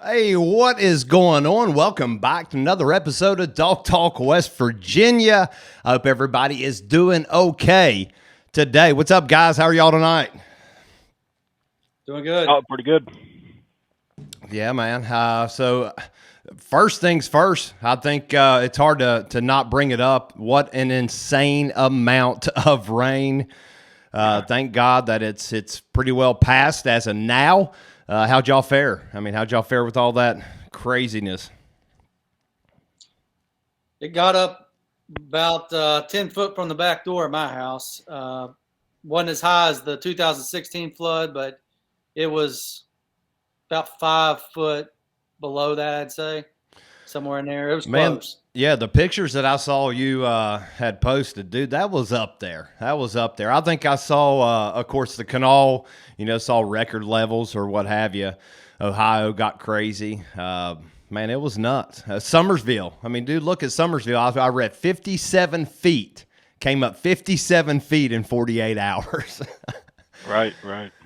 Hey, what is going on? Welcome back to another episode of Dog Talk West Virginia. I hope everybody is doing okay today. What's up, guys? How are y'all tonight? Doing good. Oh, pretty good. Yeah, man. So first things first, I think it's hard to not bring it up. What an insane amount of rain. Thank God that it's pretty well past as of now. How'd y'all fare? How'd y'all fare with all that craziness? It got up about 10 foot from the back door of my house. Wasn't as high as the 2016 flood, but it was about 5 foot below that, I'd say. Somewhere in there. It was close. Yeah, the pictures that I saw you had posted, dude, that was up there. I think I saw, of course, the canal, saw record levels or what have you. Ohio got crazy. Man, it was nuts. Summersville. Dude, look at Summersville. I read 57 feet. Came up 57 feet in 48 hours. Right.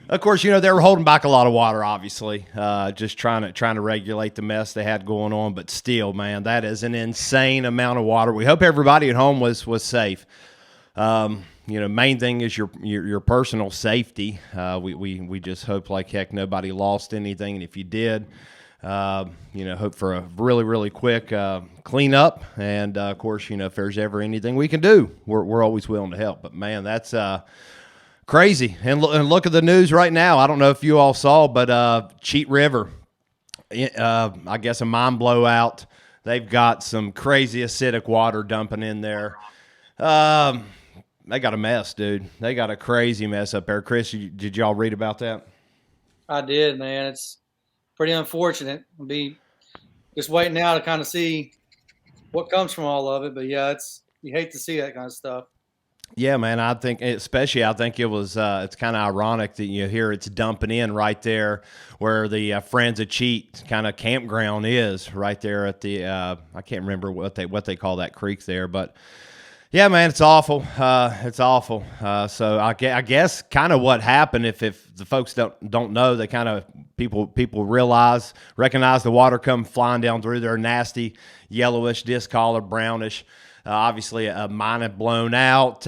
Of course, they were holding back a lot of water, obviously, just trying to regulate the mess they had going on. But still, man, that is an insane amount of water. We hope everybody at home was safe. Main thing is your personal safety. We just hope like heck nobody lost anything, and if you did, hope for a really, really quick cleanup. And of course, if there's ever anything we can do, we're always willing to help. But man, that's crazy. And look at the news right now. I don't know if you all saw, but Cheat River, I guess a mine blowout. They've got some crazy acidic water dumping in there. They got a mess, dude. They got a crazy mess up there. Chris, did y'all read about that? I did, man. It's pretty unfortunate. I'll be just waiting now to kind of see what comes from all of it. But yeah, you hate to see that kind of stuff. Yeah, man, I think it was, it's kind of ironic that you hear it's dumping in right there where the Friends of Cheat kind of campground is, right there at the, I can't remember what they call that creek there, but yeah, man, it's awful. It's awful. So I guess kind of what happened, if the folks don't know, they kind of, people recognize the water come flying down through there, nasty, yellowish, discolored, brownish. Obviously, a mine had blown out,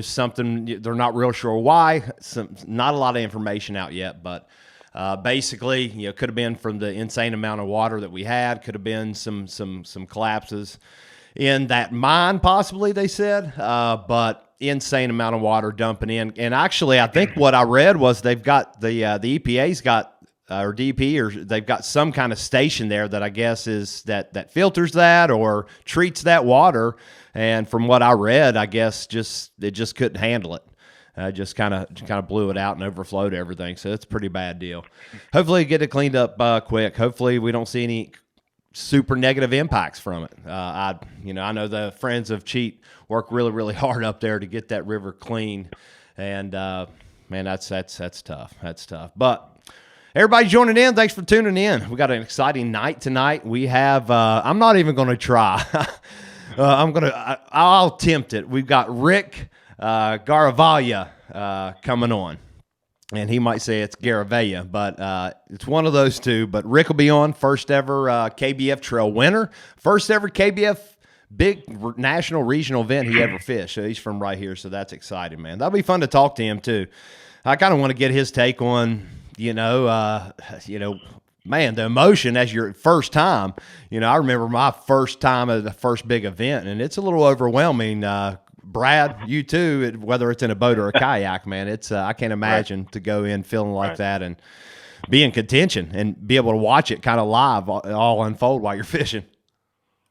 something, they're not real sure why. Not a lot of information out yet, but basically, could have been from the insane amount of water that we had, could have been some collapses in that mine, possibly, they said, but insane amount of water dumping in. And actually, I think what I read was they've got the EPA's got, or DP, or they've got some kind of station there that I guess is that filters that or treats that water. And from what I read, I guess it just couldn't handle it. Just kind of blew it out and overflowed everything. So it's a pretty bad deal. Hopefully get it cleaned up quick. Hopefully we don't see any super negative impacts from it. I know the Friends of Cheat work really, really hard up there to get that river clean. And man, that's tough. That's tough. But everybody joining in, thanks for tuning in. We got an exciting night tonight. We have, I'm not even going to try. I'll attempt it. We've got Rick Garavaglia coming on. And he might say it's Garavaglia, but it's one of those two. But Rick will be on, first ever KBF Trail winner, first ever KBF big national regional event he ever fished. So he's from right here, so that's exciting, man. That'll be fun to talk to him too. I kind of want to get his take on, man, the emotion as your first time. I remember my first time at the first big event, and it's a little overwhelming. Brad, you too, whether it's in a boat or a kayak, man, it's I can't imagine to go in feeling like that and be in contention and be able to watch it kind of live all unfold while you're fishing.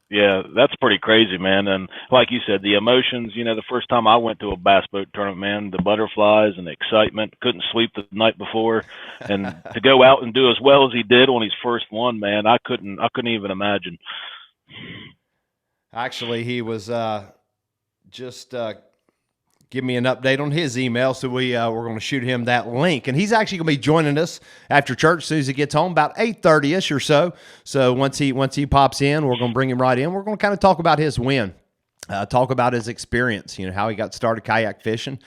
Yeah, that's pretty crazy, man. And like you said, the emotions, the first time I went to a bass boat tournament, man, the butterflies and the excitement, couldn't sleep the night before. And to go out and do as well as he did on his first one, man, I couldn't even imagine. Actually, he was just give me an update on his email. So we're going to shoot him that link. And he's actually going to be joining us after church as soon as he gets home, about 8:30-ish or so. So once he pops in, we're going to bring him right in. We're going to kind of talk about his win, talk about his experience, how he got started kayak fishing.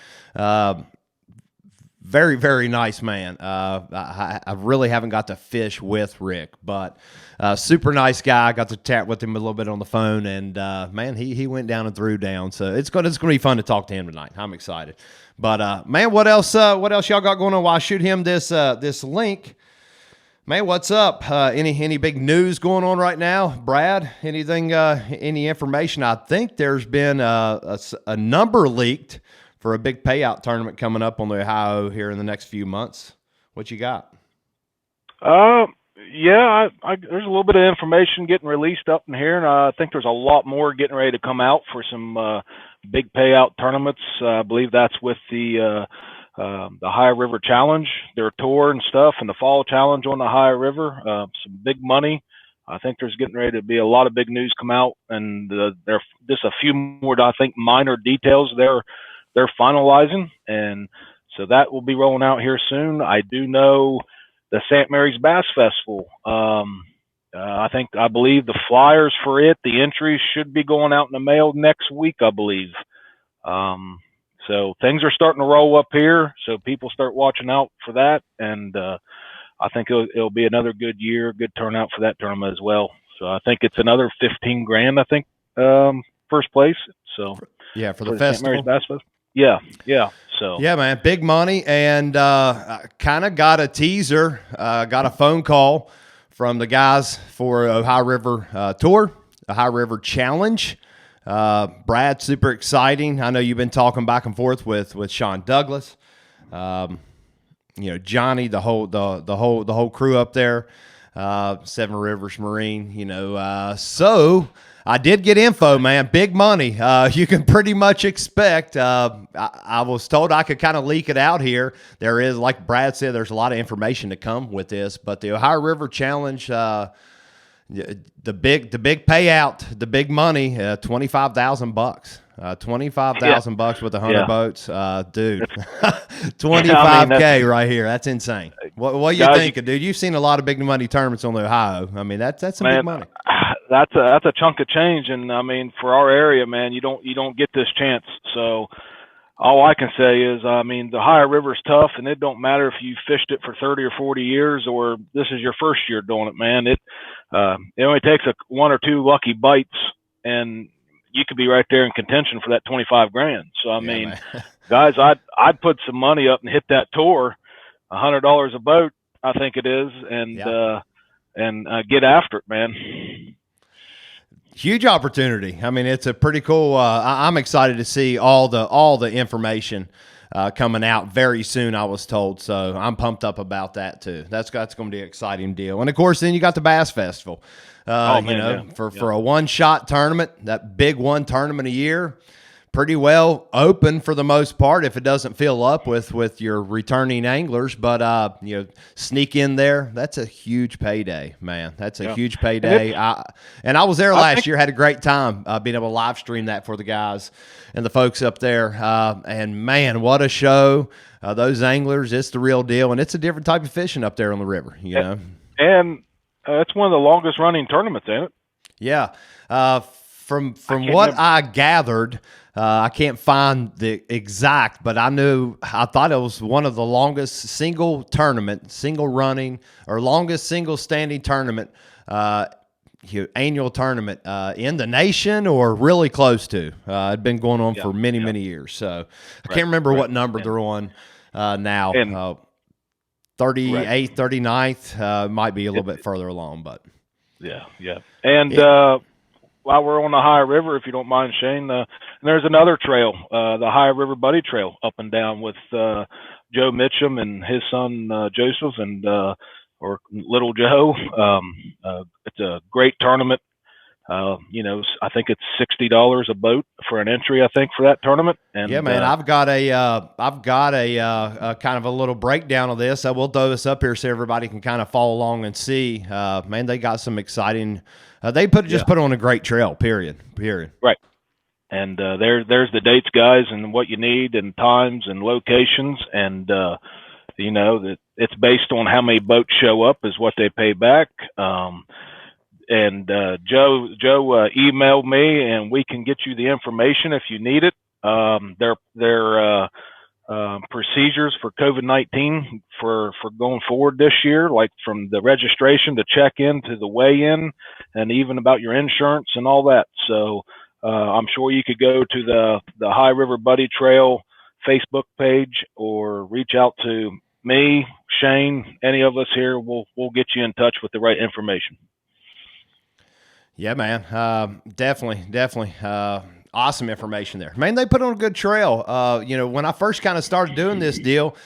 very, very nice man. I really haven't got to fish with Rick, but super nice guy. I got to chat with him a little bit on the phone, and man, he went down and threw down. So it's gonna be fun to talk to him tonight. I'm excited. But man, what else y'all got going on? While I shoot him this link. Man, what's up? Any big news going on right now, Brad? Anything? Any information? I think there's been a number leaked for a big payout tournament coming up on the Ohio here in the next few months. What you got? Yeah, there's a little bit of information getting released up in here, and I think there's a lot more getting ready to come out for some big payout tournaments. I believe that's with the Ohio River Challenge, their tour and stuff, and the Fall Challenge on the Ohio River. Some big money. I think there's getting ready to be a lot of big news come out, and there just a few more, I think, minor details they're finalizing, and so that will be rolling out here soon. I do know the St. Mary's Bass Festival. I believe the flyers for it, the entries should be going out in the mail next week, I believe. So things are starting to roll up here, so people start watching out for that, and I think it'll be another good year, good turnout for that tournament as well. So I think it's another $15 grand, I think, first place. So yeah, for the festival. St. Mary's Bass Festival. Yeah. So yeah, man, big money, and kind of got a teaser, got a phone call from the guys for Ohio River Tour, Ohio River Challenge. Brad, super exciting. I know you've been talking back and forth with Sean Douglas, Johnny, the whole crew up there, Seven Rivers Marine, so I did get info, man. Big money. You can pretty much expect. I was told I could kind of leak it out here. There is, like Brad said, there's a lot of information to come with this, but the Ohio River Challenge, the big payout, the big money, $25,000. $25,000 with 100 boats, dude. $25K right here. That's insane. What you thinking, dude? You've seen a lot of big money tournaments on the Ohio. I mean, that's some big money. That's a chunk of change, and I mean, for our area, man, you don't get this chance. So all I can say is, I mean, the Ohio River's tough, and it don't matter if you fished it for 30 or 40 years or this is your first year doing it, man. It only takes one or two lucky bites, and you could be right there in contention for that 25 grand. So I mean, guys, I'd put some money up and hit that tour, $100 a boat, I think it is, and get after it, man. Huge opportunity. I mean, it's a pretty cool. I'm excited to see all the information coming out very soon, I was told. So I'm pumped up about that too. That's going to be an exciting deal. And of course, then you got the Bass Festival. For a one-shot tournament, that big one tournament a year, pretty well open for the most part if it doesn't fill up with your returning anglers. But sneak in there. That's a huge payday, man. That's a huge payday. I was there last year. Had a great time being able to live stream that for the guys and the folks up there. And man, what a show! Those anglers, it's the real deal, and it's a different type of fishing up there on the river. You know, and it's one of the longest running tournaments, ain't it? Yeah. From what I gathered, I can't find the exact, but I thought it was one of the longest single running or longest single standing tournament, annual tournament in the nation or really close to. It'd been going on for many years. So I can't remember what number they're on now. 38th, 39th, might be a little bit further along, but and while we're on the Ohio River, if you don't mind, Shane, there's another trail, the Ohio River Buddy Trail, up and down with Joe Mitchum and his son Joseph, and or Little Joe. It's a great tournament. I think it's $60 a boat for an entry, I think, for that tournament. And yeah, man, I've got a kind of a little breakdown of this. I will throw this up here so everybody can kind of follow along and see. Man, they got some exciting. They just put on a great trail. Period. Right. And there's the dates, guys, and what you need, and times and locations, and that it's based on how many boats show up is what they pay back. And Joe emailed me, and we can get you the information if you need it. Their procedures for COVID-19 for going forward this year, like from the registration to check-in to the weigh-in, and even about your insurance and all that. So I'm sure you could go to the High River Buddy Trail Facebook page or reach out to me, Shane, any of us here. We'll get you in touch with the right information. Yeah, man. Definitely. Awesome information there. Man, they put on a good trail. When I first kind of started doing this deal,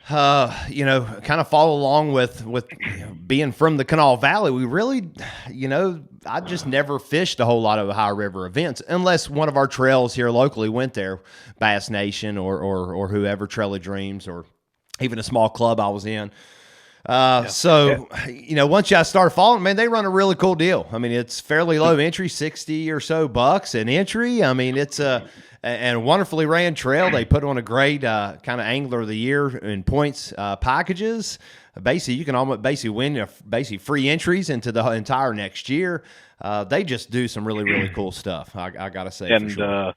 kind of follow along with being from the Kanawha Valley, we really, I just never fished a whole lot of High River events unless one of our trails here locally went there, Bass Nation or whoever, Trail of Dreams, or even a small club I was in. Once I started following, man, they run a really cool deal. I mean, it's fairly low entry, 60 or so bucks an entry. I mean, it's a wonderfully ran trail. They put on a great kind of Angler of the Year and points packages. Basically, you can almost win free entries into the entire next year. They just do some really, really cool stuff. I got to say. And for sure.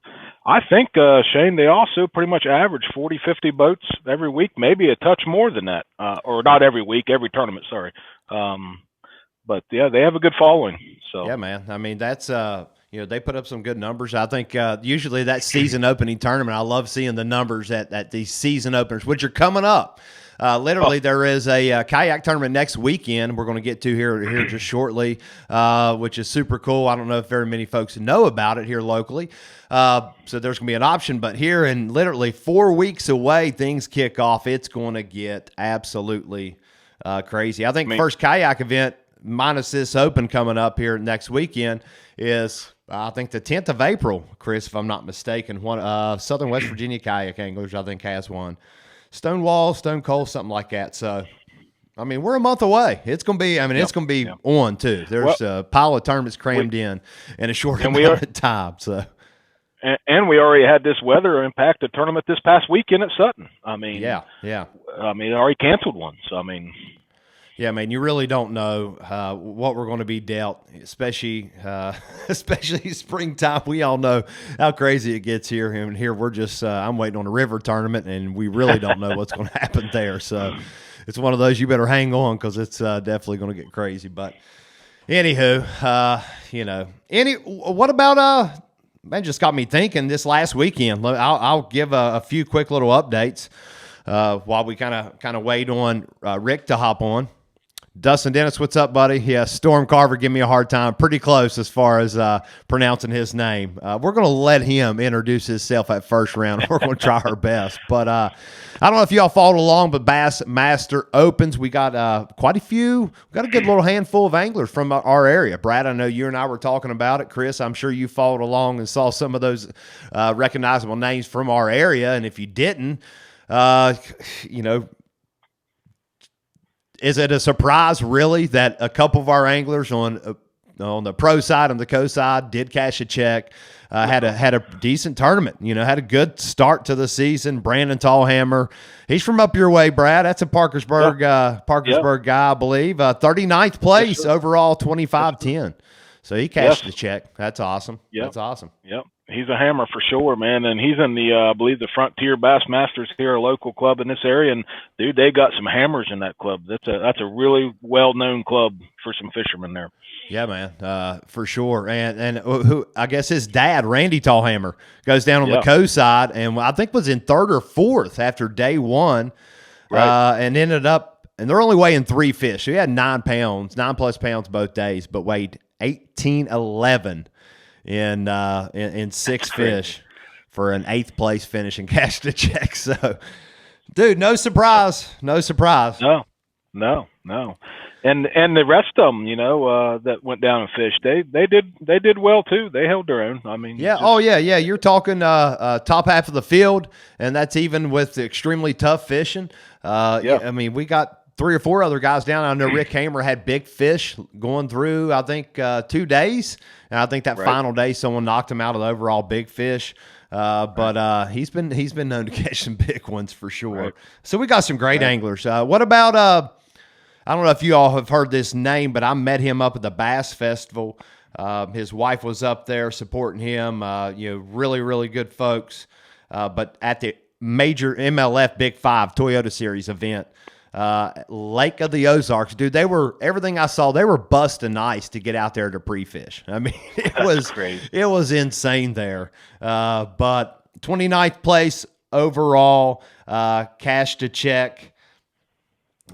I think, Shane, they also pretty much average 40, 50 boats every week, maybe a touch more than that. Or not every week, every tournament, sorry. But, yeah, they have a good following. So yeah, man. I mean, that's they put up some good numbers. I think usually that season opening tournament, I love seeing the numbers at these season openers, which are coming up. There is a kayak tournament next weekend we're going to get to here just shortly, which is super cool. I don't know if very many folks know about it here locally. So there's going to be an option, but here in literally 4 weeks away, things kick off. It's going to get absolutely crazy. I think first kayak event, minus this open coming up here next weekend, is I think the 10th of April, Chris, if I'm not mistaken. One Southern West Virginia Kayak Anglers, I think, has one. Stonewall, Stone Cold, something like that. So, I mean, we're a month away. It's going to be, it's going to be on, too. There's a pile of tournaments crammed in a short amount of time. So, and we already had this weather impact a tournament this past weekend at Sutton. I mean, yeah. I mean, already canceled one. So, I mean. Yeah, man, you really don't know what we're going to be dealt, especially springtime. We all know how crazy it gets here. And here we're just I'm waiting on a river tournament, and we really don't know what's going to happen there. So it's one of those you better hang on because it's definitely going to get crazy. But anywho, what about man? Just got me thinking. This last weekend, I'll give a few quick little updates while we kind of wait on Rick to hop on. Dustin Dennis, what's up, buddy? Yeah, Storm Carver, give me a hard time. Pretty close as far as pronouncing his name. We're going to let him introduce himself at first round. We're going to try our best. But I don't know if y'all followed along, but Bassmaster opens. We got quite a few. We got a good little handful of anglers from our area. Brad, I know you and I were talking about it. Chris, I'm sure you followed along and saw some of those recognizable names from our area. And if you didn't, is it a surprise, really, that a couple of our anglers on the pro side and the co side did cash a check, had a decent tournament, had a good start to the season? Brandon Tallhammer, he's from up your way, Brad. That's a Parkersburg guy, I believe. 39th place overall, 25-10. So he cashed the check. That's awesome. Yep. That's awesome. Yep. He's a hammer for sure, man. And he's in the, I believe, the Frontier Bassmasters here, a local club in this area. And, dude, they got some hammers in that club. That's a really well-known club for some fishermen there. Yeah, man, for sure. And who I guess his dad, Randy Tallhammer, goes down on the co side, and I think was in third or fourth after day one, and ended up, and they're only weighing 3 fish. So he had 9 plus pounds both days, but weighed 1811 in 6 fish for an 8th place finish and cashed a check. So, dude, no surprise. No. And the rest of them, that went down and fished, they did well too. They held their own. I mean, yeah. You're talking top half of the field, and that's even with extremely tough fishing. I mean, we got 3 or 4 other guys down. I know Rick Hamer had big fish going through, I think, 2 days. And I think that final day someone knocked him out of the overall big fish. But he's been known to catch some big ones for sure. Right. So we got some great anglers. What about I don't know if you all have heard this name, but I met him up at the Bass Festival. His wife was up there supporting him. Really, really good folks. But at the major MLF Big Five Toyota Series event. Lake of the Ozarks, dude. Everything I saw, they were busting ice to get out there to pre-fish. I mean, it was insane there. But 29th place overall, cash to check.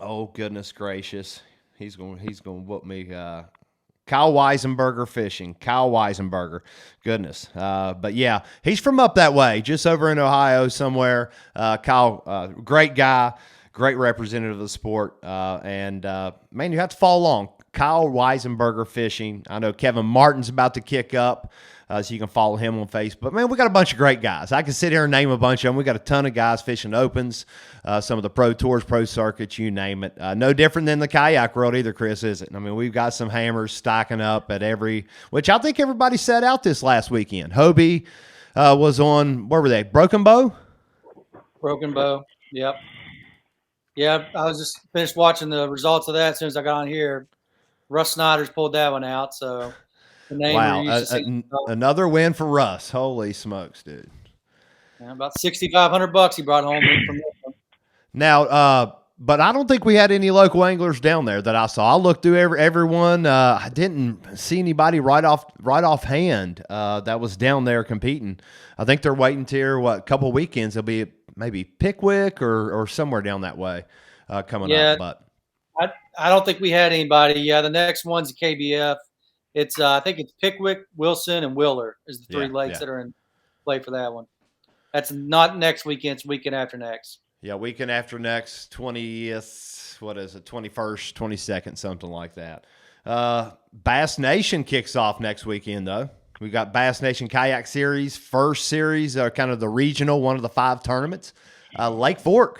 Oh, goodness gracious. He's going to whoop me. Kyle Weisenberger fishing. Kyle Weisenberger. Goodness. But yeah, he's from up that way, just over in Ohio somewhere. Kyle, great guy, great representative of the sport. And man, you have to follow along. Kyle Weisenberger fishing. I know Kevin Martin's about to kick up. So you can follow him on Facebook. Man, we got a bunch of great guys. I can sit here and name a bunch of them. We got a ton of guys fishing opens, some of the pro tours, pro circuits, you name it. No different than the kayak world either, Chris, is it? I mean, we've got some hammers stacking up at which I think everybody set out this last weekend. Hobie was on, where were they? Broken Bow? Broken Bow, yep. Yeah, I was just finished watching the results of that as soon as I got on here. Russ Snyder's pulled that one out, so... Wow, another win for Russ. Holy smokes, dude. Yeah, about $6,500 he brought home from this one. Now, but I don't think we had any local anglers down there that I saw. I looked through everyone. I didn't see anybody right off hand that was down there competing. I think they're waiting to hear a couple weekends. They'll be maybe Pickwick or somewhere down that way coming up. But I don't think we had anybody. Yeah, the next one's KBF. It's I think it's Pickwick, Wilson, and Willer is the three lakes that are in play for that one. That's not next weekend. It's weekend after next. Yeah, weekend after next, 20th, what is it, 21st, 22nd, something like that. Bass Nation kicks off next weekend, though. We got Bass Nation Kayak Series, first series, kind of the regional, one of the 5 tournaments. Lake Fork.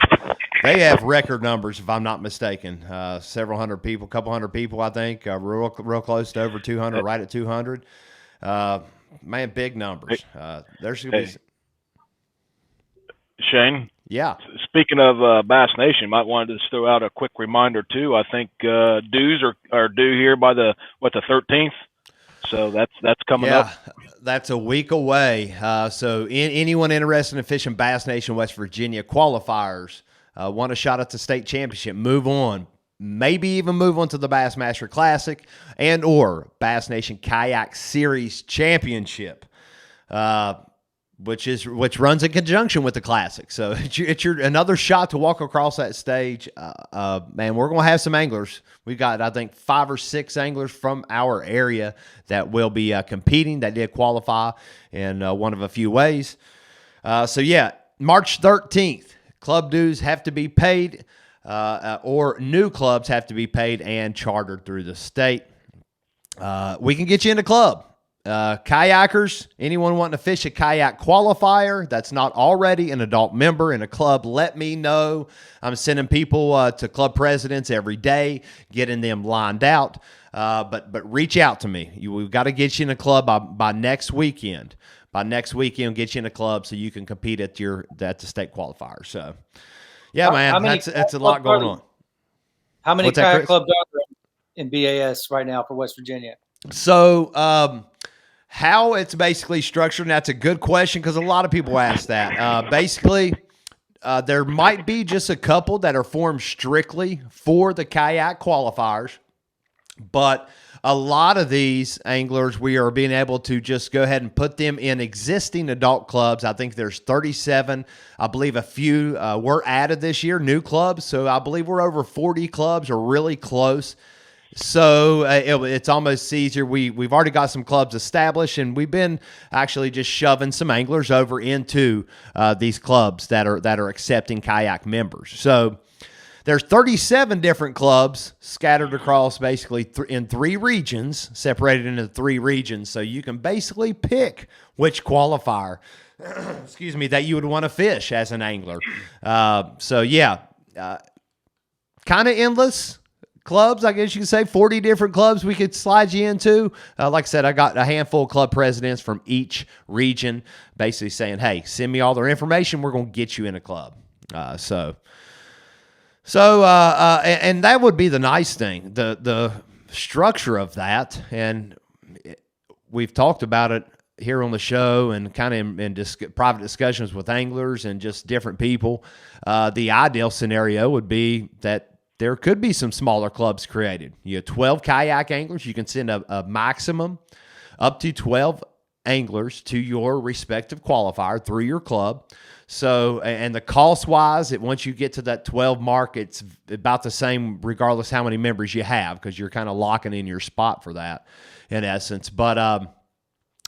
They have record numbers, if I'm not mistaken. Several hundred people, couple hundred people, I think. Real close to over 200, right at 200. Man, big numbers. There's going to be... Shane? Yeah. Speaking of Bass Nation, might want to just throw out a quick reminder, too. I think dues are due here by the 13th. So that's coming up. That's a week away. So anyone interested in fishing Bass Nation West Virginia qualifiers, want a shot at the state championship, move on. Maybe even move on to the Bassmaster Classic and or Bass Nation Kayak Series Championship, which runs in conjunction with the Classic. So it's your another shot to walk across that stage. Man, we're going to have some anglers. We've got, I think, 5 or 6 anglers from our area that will be competing, that did qualify in one of a few ways. So, yeah, March 13th. Club dues have to be paid, or new clubs have to be paid and chartered through the state. We can get you in a club. Kayakers, anyone wanting to fish a kayak qualifier that's not already an adult member in a club, let me know. I'm sending people to club presidents every day, getting them lined out. But reach out to me. We've got to get you in a club by next weekend. By next weekend, get you in a club so you can compete at the state qualifier. So, yeah, man, that's a lot going on. How many kayak clubs are there in BAS right now for West Virginia? So, how it's basically structured, and that's a good question because a lot of people ask that. Basically, there might be just a couple that are formed strictly for the kayak qualifiers, but a lot of these anglers, we are being able to just go ahead and put them in existing adult clubs. I think there's 37. I believe a few were added this year, new clubs. So I believe we're over 40 clubs or really close. So it's almost easier. We've already got some clubs established, and we've been actually just shoving some anglers over into these clubs that are accepting kayak members. So there's 37 different clubs scattered across basically in 3 regions, separated into 3 regions. So you can basically pick which qualifier, excuse me, that you would want to fish as an angler. So yeah, kind of endless clubs, I guess you could say. 40 different clubs we could slide you into. Like I said, I got a handful of club presidents from each region basically saying, hey, send me all their information. We're going to get you in a club. So, and that would be the nice thing, the structure of that, and we've talked about it here on the show and kind of in private discussions with anglers and just different people, the ideal scenario would be that there could be some smaller clubs created. 12 kayak anglers. You can send a maximum up to 12 anglers to your respective qualifier through your club. So, and the cost-wise, once you get to that 12 mark, it's about the same regardless how many members you have, because you're kind of locking in your spot for that in essence. But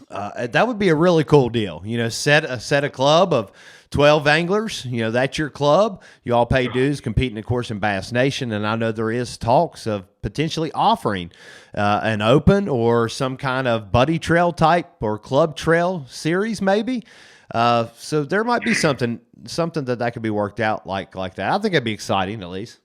that would be a really cool deal. Set a club of 12 anglers. That's your club. You all pay dues, competing, of course, in Bass Nation. And I know there is talks of potentially offering an open or some kind of buddy trail type or club trail series, maybe. So there might be something that could be worked out like that. I think it'd be exciting, at least.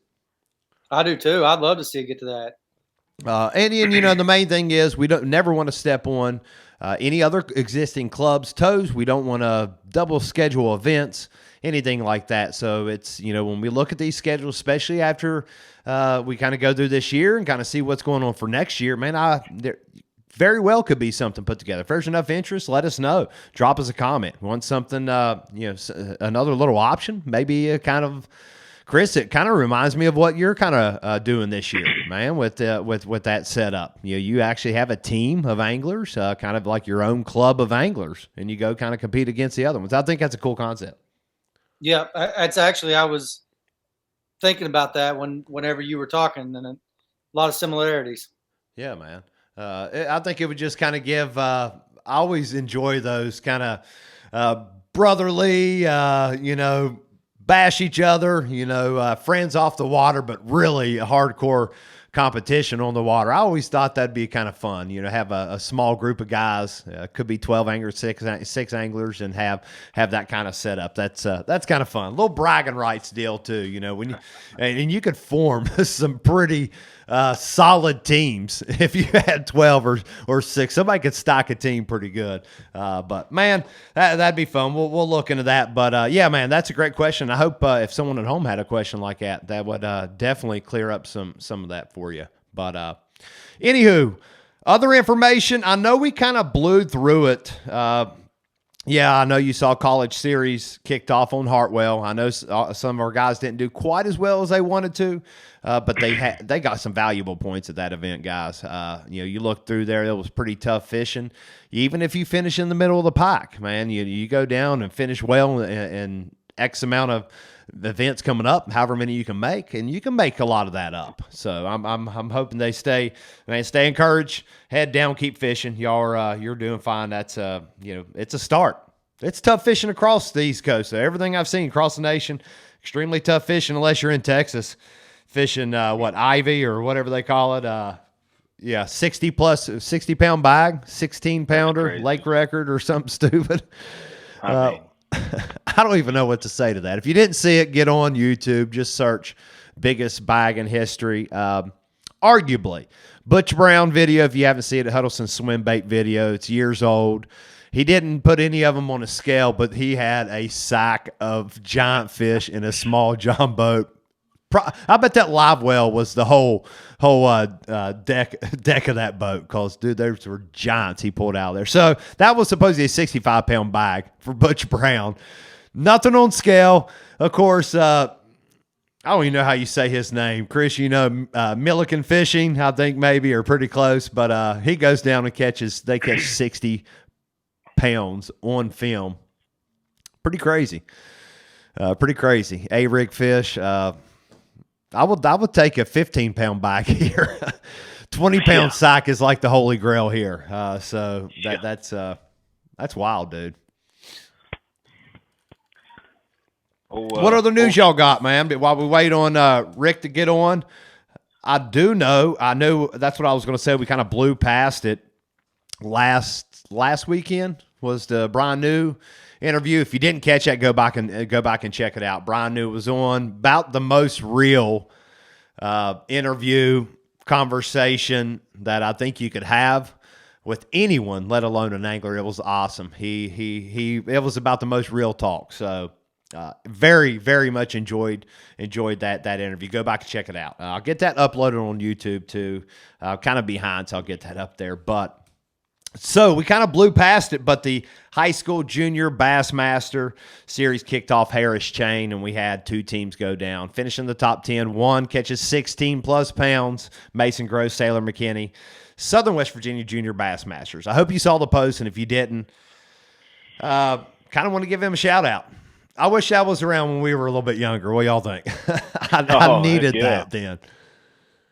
I do too. I'd love to see it get to that. And the main thing is we never want to step on any other existing clubs' toes. We don't want to double schedule events, anything like that. So it's, when we look at these schedules, especially after we kind of go through this year and kind of see what's going on for next year, man, there very well could be something put together. If there's enough interest, let us know. Drop us a comment. Want something, another little option, maybe a kind of, Chris, it kind of reminds me of what you're kind of doing this year, man, with that setup. You actually have a team of anglers, kind of like your own club of anglers, and you go kind of compete against the other ones. I think that's a cool concept. Yeah, it's actually, I was thinking about that whenever you were talking, and a lot of similarities. Yeah, man. I think it would just kind of give. I always enjoy those kind of brotherly, bash each other, friends off the water, but really a hardcore competition on the water. I always thought that'd be kind of fun, have a small group of guys, could be 12 anglers, six anglers, and have that kind of setup. That's kind of fun. A little bragging rights deal too, when and you could form some pretty solid teams if you had 12 or 6. Somebody could stock a team pretty good. But man, that'd be fun. We'll look into that. But yeah, man, that's a great question. I hope if someone at home had a question like that would definitely clear up some of that for you. But anywho, other information. I know we kind of blew through it. Yeah, I know you saw College Series kicked off on Hartwell. I know some of our guys didn't do quite as well as they wanted to, but they got some valuable points at that event, guys. You look through there, it was pretty tough fishing. Even if you finish in the middle of the pack, man, you go down and finish well in X amount of events coming up, however many you can make, and you can make a lot of that up. So I'm hoping they stay encouraged, head down, keep fishing. Y'all are you're doing fine. That's it's a start. It's tough fishing across the East Coast. So everything I've seen across the nation, extremely tough fishing unless you're in Texas fishing Ivy or whatever they call it. 60 pound bag, 16 pounder lake record or something stupid. I don't even know what to say to that. If you didn't see it, get on YouTube. Just search biggest bag in history. Arguably, Butch Brown video, if you haven't seen it, Huddleston swim bait video. It's years old. He didn't put any of them on a scale, but he had a sack of giant fish in a small John boat. I bet that live well was the whole deck of that boat, because, dude, those were giants he pulled out of there. So that was supposedly a 65-pound bag for Butch Brown. Nothing on scale. Of course, I don't even know how you say his name. Chris, Milliken Fishing, I think maybe, are pretty close. But he goes down and they catch 60 pounds on film. Pretty crazy. A-rig fish. I would take a 15-pound bag here. 20-pound sack is like the holy grail here. So that's wild, dude. What other news y'all got, man? While we wait on Rick to get on, I know that's what I was going to say. We kind of blew past it. Last weekend was the Brian New interview. If you didn't catch that, go back and check it out. Brian New was on, about the most real interview conversation that I think you could have with anyone, let alone an angler. It was awesome. It was about the most real talk. So very, very much enjoyed that interview. Go back and check it out. I'll get that uploaded on YouTube too. Kind of behind, so I'll get that up there. But So we kind of blew past it, but the high school junior Bassmaster series kicked off Harris Chain, and we had 2 teams go down. Finishing the top 10, one catches 16-plus pounds, Mason Gross, Sailor McKinney, Southern West Virginia Junior Bassmasters. I hope you saw the post, and if you didn't, kind of want to give him a shout-out. I wish that was around when we were a little bit younger. What y'all think? I needed that then.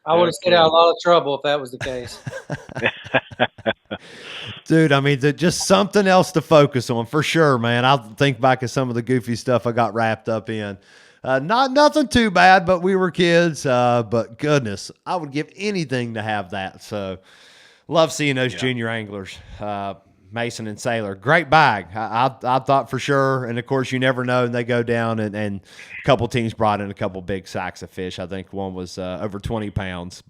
I would have stayed out of a lot of trouble if that was the case. Dude, I mean, just something else to focus on for sure, man. I'll think back of some of the goofy stuff I got wrapped up in. Nothing too bad, but we were kids. But goodness, I would give anything to have that. So love seeing those junior anglers, Mason and Sailor. Great bag. I thought for sure. And of course, you never know. And they go down, and a couple teams brought in a couple big sacks of fish. I think one was over 20 pounds.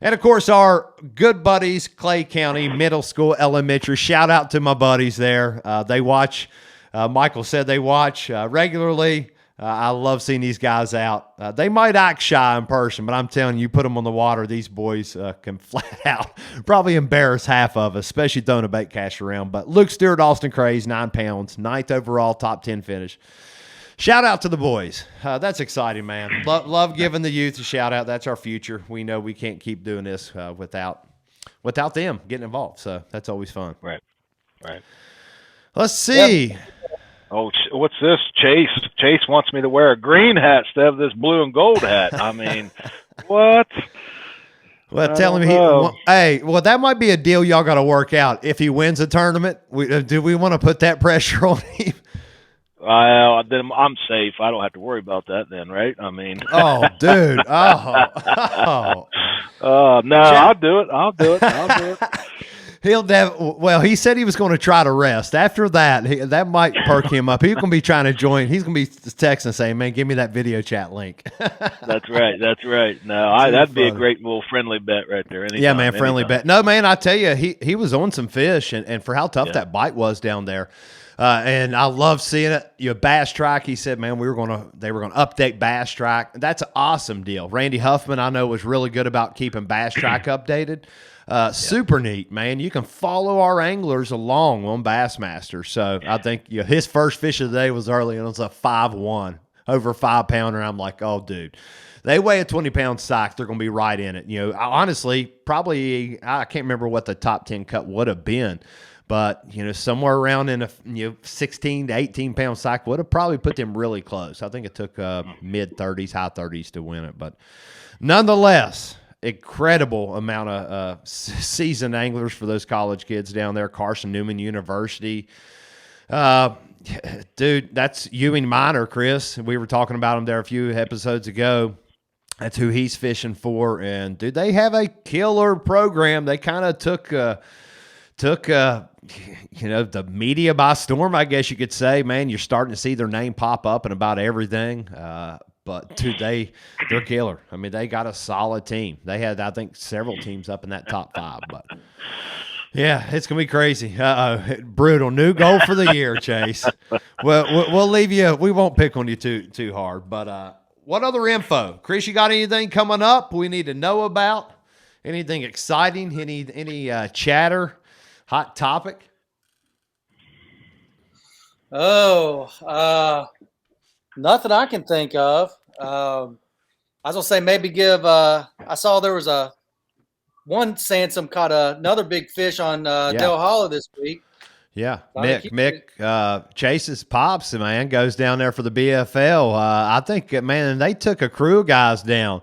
And of course, our good buddies, Clay County Middle School Elementary. Shout out to my buddies there. They watch. Michael said they watch regularly. I love seeing these guys out. They might act shy in person, but I'm telling you, put them on the water, these boys can flat out probably embarrass half of us, especially throwing a bait caster around. But Luke Stewart, Austin Craze, 9 pounds, 9th overall, top 10 finish. Shout out to the boys. That's exciting, man. Love giving the youth a shout out. That's our future. We know we can't keep doing this without them getting involved. So that's always fun. Right. Let's see. Yep. Oh, what's this? Chase wants me to wear a green hat instead of this blue and gold hat. I mean, what? Well, tell him that might be a deal y'all got to work out. If he wins a tournament, do we want to put that pressure on him? Well, then I'm safe. I don't have to worry about that then, right? I mean. Oh, dude. No, I'll do it. He said he was going to try to rest. After that, that might perk him up. He's going to be trying to join. He's going to be texting saying, man, give me that video chat link. That's right. No, that'd be a great little friendly bet right there. Yeah, man, friendly bet. No, man, I tell you, he was on some fish, and for how tough that bite was down there. And I love seeing it. Bass Track, he said, man, they were going to update Bass Track. That's an awesome deal. Randy Huffman, I know, was really good about keeping Bass Track updated. Super neat, man. You can follow our anglers along on Bassmaster. So I think his first fish of the day was early, and it was a 5-1, over 5-pounder. I'm like, oh, dude. They weigh a 20-pound sack. They're going to be right in it. Honestly, probably I can't remember what the top 10 cut would have been. But, somewhere around in a 16 to 18-pound sack would have probably put them really close. I think it took mid-30s, high 30s to win it. But nonetheless, incredible amount of seasoned anglers for those college kids down there. Carson Newman University. Dude, that's Ewing Minor, Chris. We were talking about him there a few episodes ago. That's who he's fishing for. And, dude, they have a killer program. They kind of took the media by storm, I guess you could say. Man, you're starting to see their name pop up in about everything. But dude, they're killer. I mean, they got a solid team. They had, I think, several teams up in that top 5. But yeah, it's gonna be crazy. Brutal. New goal for the year, Chase. We'll leave you. We won't pick on you too hard. But what other info, Chris? You got anything coming up we need to know about? Anything exciting? Any chatter? Hot topic? Oh, nothing I can think of. I was gonna say maybe give. I saw there was one Sansom caught another big fish on Del Hollow this week. Yeah, Mick, Chase's pops, man, goes down there for the BFL. I think, man, they took a crew of guys down.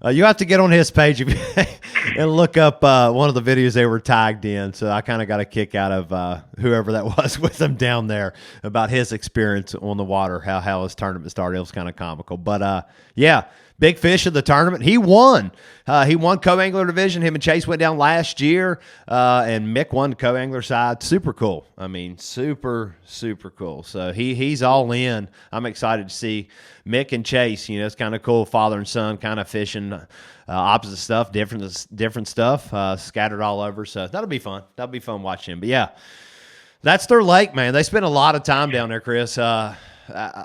You have to get on his page and look up one of the videos they were tagged in. So I kind of got a kick out of whoever that was with them down there about his experience on the water, how his tournament started. It was kind of comical. But, yeah, big fish of the tournament. He won. He won co-angler division. Him and Chase went down last year, and Mick won the co-angler side. Super cool. I mean, super, super cool. So he's all in. I'm excited to see Mick and Chase. It's kind of cool, father and son kind of fishing opposite stuff, different stuff, scattered all over. So that'll be fun. That'll be fun watching him. But, yeah, that's their lake, man. They spend a lot of time down there, Chris. I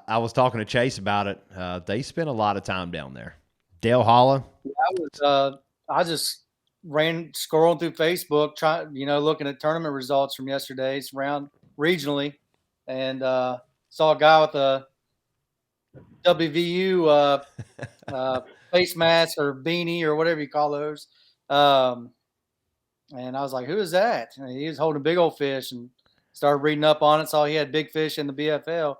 was talking to Chase about it. They spend a lot of time down there. Dale Hollow. I just scrolling through Facebook, looking at tournament results from yesterday's round regionally, and saw a guy with a WVU face mask or beanie or whatever you call those. And I was like, who is that? And he was holding a big old fish, and started reading up on it. Saw he had big fish in the BFL.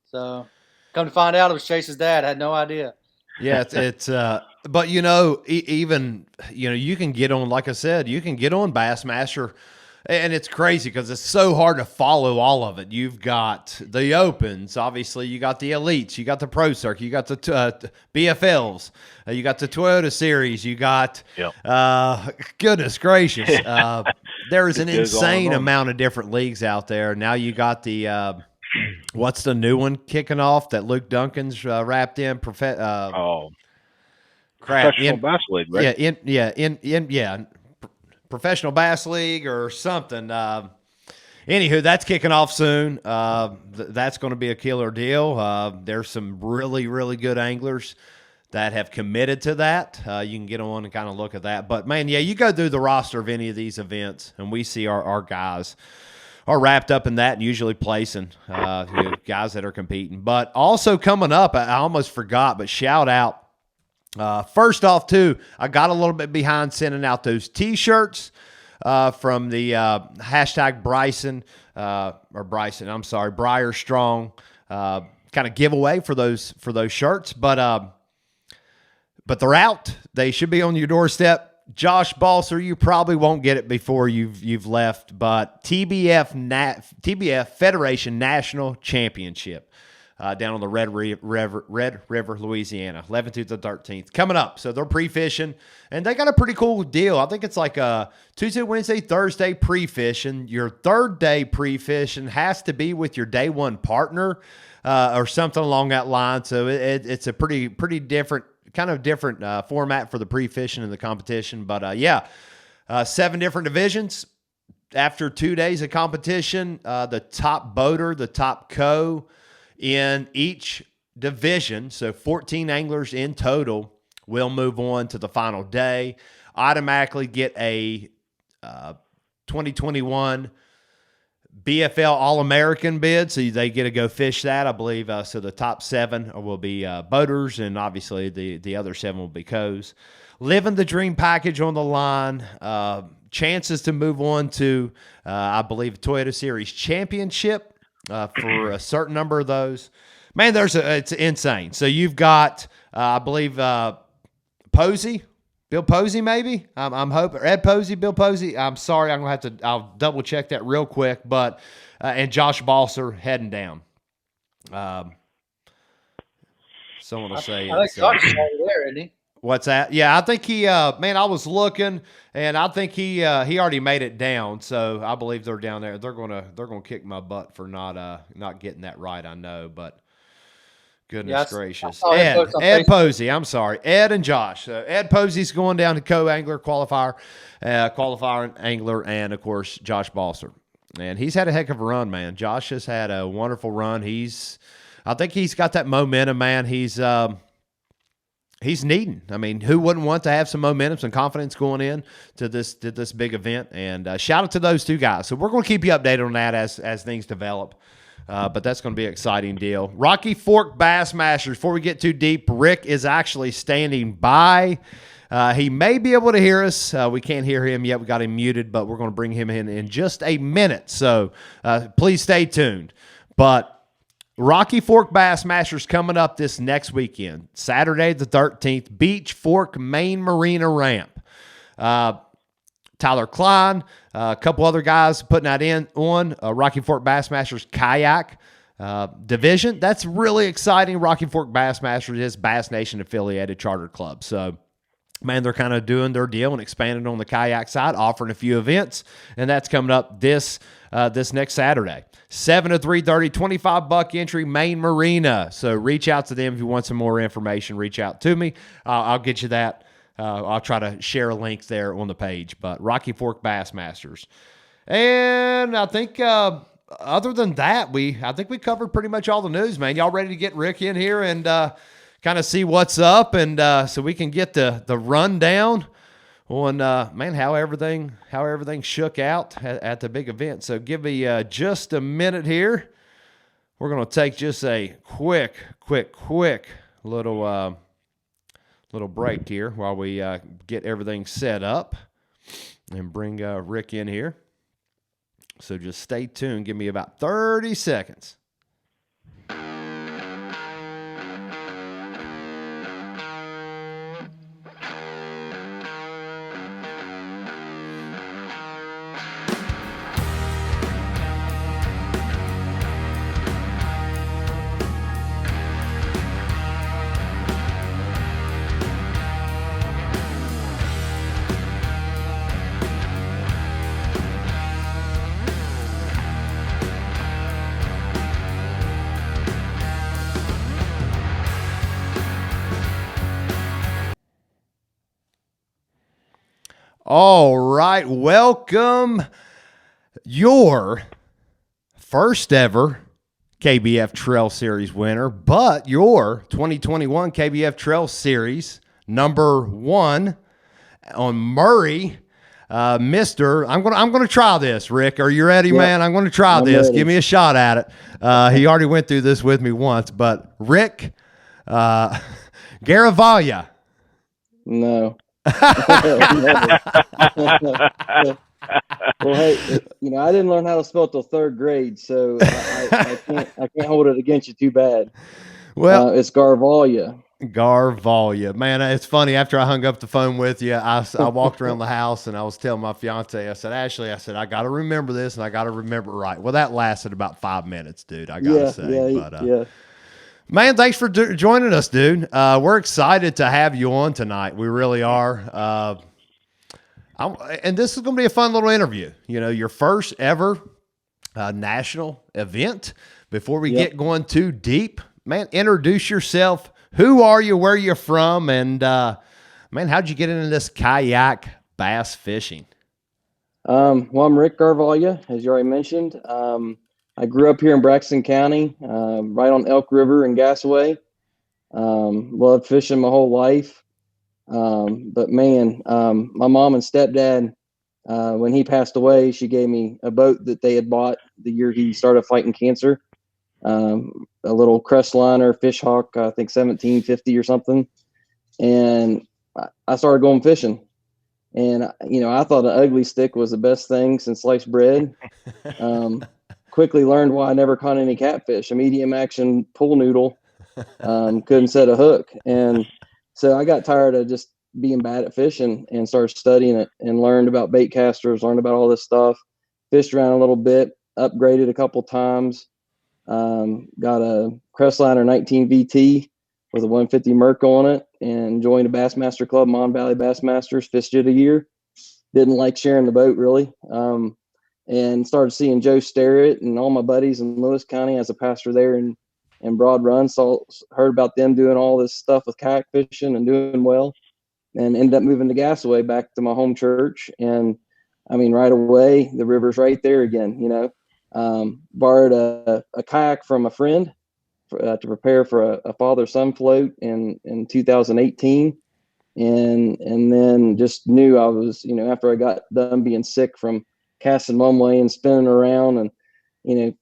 So come to find out, it was Chase's dad. I had no idea. Yeah, but even you can get on, like I said, you can get on Bassmaster, and it's crazy because it's so hard to follow all of it. You've got the Opens, obviously, you got the Elites, you got the Pro Circuit, you got the BFLs, you got the Toyota Series, you got, goodness gracious, there is an insane amount of different leagues out there. Now you got the what's the new one kicking off that Luke Duncan's wrapped in? Professional Bass League, right? Professional Bass League or something. Anywho, that's kicking off soon. That's going to be a killer deal. There's some really, really good anglers that have committed to that. You can get on and kind of look at that. But, man, you go through the roster of any of these events, and we see our guys are wrapped up in that and usually placing, guys that are competing. But also coming up, I almost forgot, but shout out. First off, too, I got a little bit behind sending out those T-shirts from the hashtag Briar Strong kind of giveaway for those shirts. But they're out. They should be on your doorstep. Josh Balser, you probably won't get it before you've left, but TBF Federation National Championship down on the Red River, Louisiana, 11th through the 13th, coming up. So they're pre-fishing, and they got a pretty cool deal. I think it's like a Tuesday, Wednesday, Thursday pre-fishing. Your third day pre-fishing has to be with your day one partner or something along that line. So it's a pretty different format for the pre-fishing and the competition. But 7 different divisions. After 2 days of competition, the top boater, the top in each division, so 14 anglers in total, will move on to the final day, automatically get a 2021 BFL All-American bid, so they get to go fish that, I believe. So the top 7 will be boaters, and obviously the other 7 will be co's. Living the Dream package on the line. Chances to move on to, I believe, Toyota Series Championship for a certain number of those. Man, it's insane. So you've got, I believe, Posey. Bill Posey, maybe? I'm hoping. Ed Posey, Bill Posey. I'm sorry. I'll double check that real quick. But, and Josh Balser heading down. Someone will say. I think Josh is already there, isn't he? What's that? Yeah, I think he, I was looking, and I think he already made it down. So I believe they're down there. They're gonna kick my butt for not getting that right. I know, but. Goodness gracious. Ed Posey, I'm sorry. Ed and Josh. Ed Posey's going down to co-angler, qualifier angler, and, of course, Josh Balser. And he's had a heck of a run, man. Josh has had a wonderful run. I think he's got that momentum, man. He's needing. I mean, who wouldn't want to have some momentum, some confidence going in to this big event? And shout out to those 2 guys. So we're going to keep you updated on that as things develop. But that's going to be an exciting deal. Rocky Fork Bassmasters. Before we get too deep, Rick is actually standing by. He may be able to hear us. We can't hear him yet. We got him muted, but we're going to bring him in just a minute. So please stay tuned. But Rocky Fork Bassmasters coming up this next weekend, Saturday the 13th, Beach Fork Main Marina Ramp. Tyler Klein, a couple other guys putting that on Rocky Fork Bassmasters Kayak division. That's really exciting. Rocky Fork Bassmasters is Bass Nation affiliated charter club. So, man, they're kind of doing their deal and expanding on the kayak side, offering a few events, and that's coming up this next Saturday. 7 to 3:30, $25 entry, Main Marina. So reach out to them if you want some more information. Reach out to me. I'll get you that. I'll try to share a link there on the page. But Rocky Fork Bassmasters. And I think other than that, I think we covered pretty much all the news, man. Y'all ready to get Rick in here and kind of see what's up, and so we can get the rundown Well, and man, how everything shook out at the big event. So give me just a minute here. We're going to take just a quick little break here while we get everything set up and bring Rick in here. So just stay tuned. Give me about 30 seconds. All right, welcome your first ever KBF Trail Series winner, but your 2021 KBF Trail Series #1 on Murray. Mister, I'm gonna try this, Rick. Are you ready, man? I'm gonna try this. Ready. Give me a shot at it. He already went through this with me once, but Rick, Garavaglia. No. Well, hey, I didn't learn how to spell till 3rd grade, so I can't hold it against you too bad. Well, it's Garavaglia. Garavaglia. Man, it's funny. After I hung up the phone with you, I walked around the house and I was telling my fiance, I said, Ashley, I got to remember this and I got to remember it right. Well, that lasted about 5 minutes, dude. I got to say. Man, thanks for joining us, dude. We're excited to have you on tonight. We really are. And this is going to be a fun little interview. Your first ever national event. Before we get going too deep, man, introduce yourself. Who are you? Where are you from? And, man, how'd you get into this kayak bass fishing? Well, I'm Rick Garavaglia, as you already mentioned. I grew up here in Braxton County, right on Elk River and Gasaway. Loved fishing my whole life. But man, my mom and stepdad, when he passed away, she gave me a boat that they had bought the year he started fighting cancer. A little Crestliner Fishhawk, I think 1750 or something. And I started going fishing. And, I thought an ugly stick was the best thing since sliced bread. Quickly learned why I never caught any catfish. A medium action pool noodle, couldn't set a hook. And so I got tired of just being bad at fishing and started studying it and learned about bait casters, learned about all this stuff, fished around a little bit, upgraded a couple times, got a Crestliner 19 VT with a 150 Merc on it and joined a Bassmaster club, Mon Valley Bassmasters, fished it a year. Didn't like sharing the boat really. And started seeing Joe Sterrett and all my buddies in Lewis County as a pastor there in Broad Run. Heard about them doing all this stuff with kayak fishing and doing well, and ended up moving to Gasaway back to my home church. And I mean, right away, the river's right there again, borrowed a kayak from a friend to prepare for a father-son float in 2018. And then just knew I was, after I got done being sick from casting one way and spinning around and,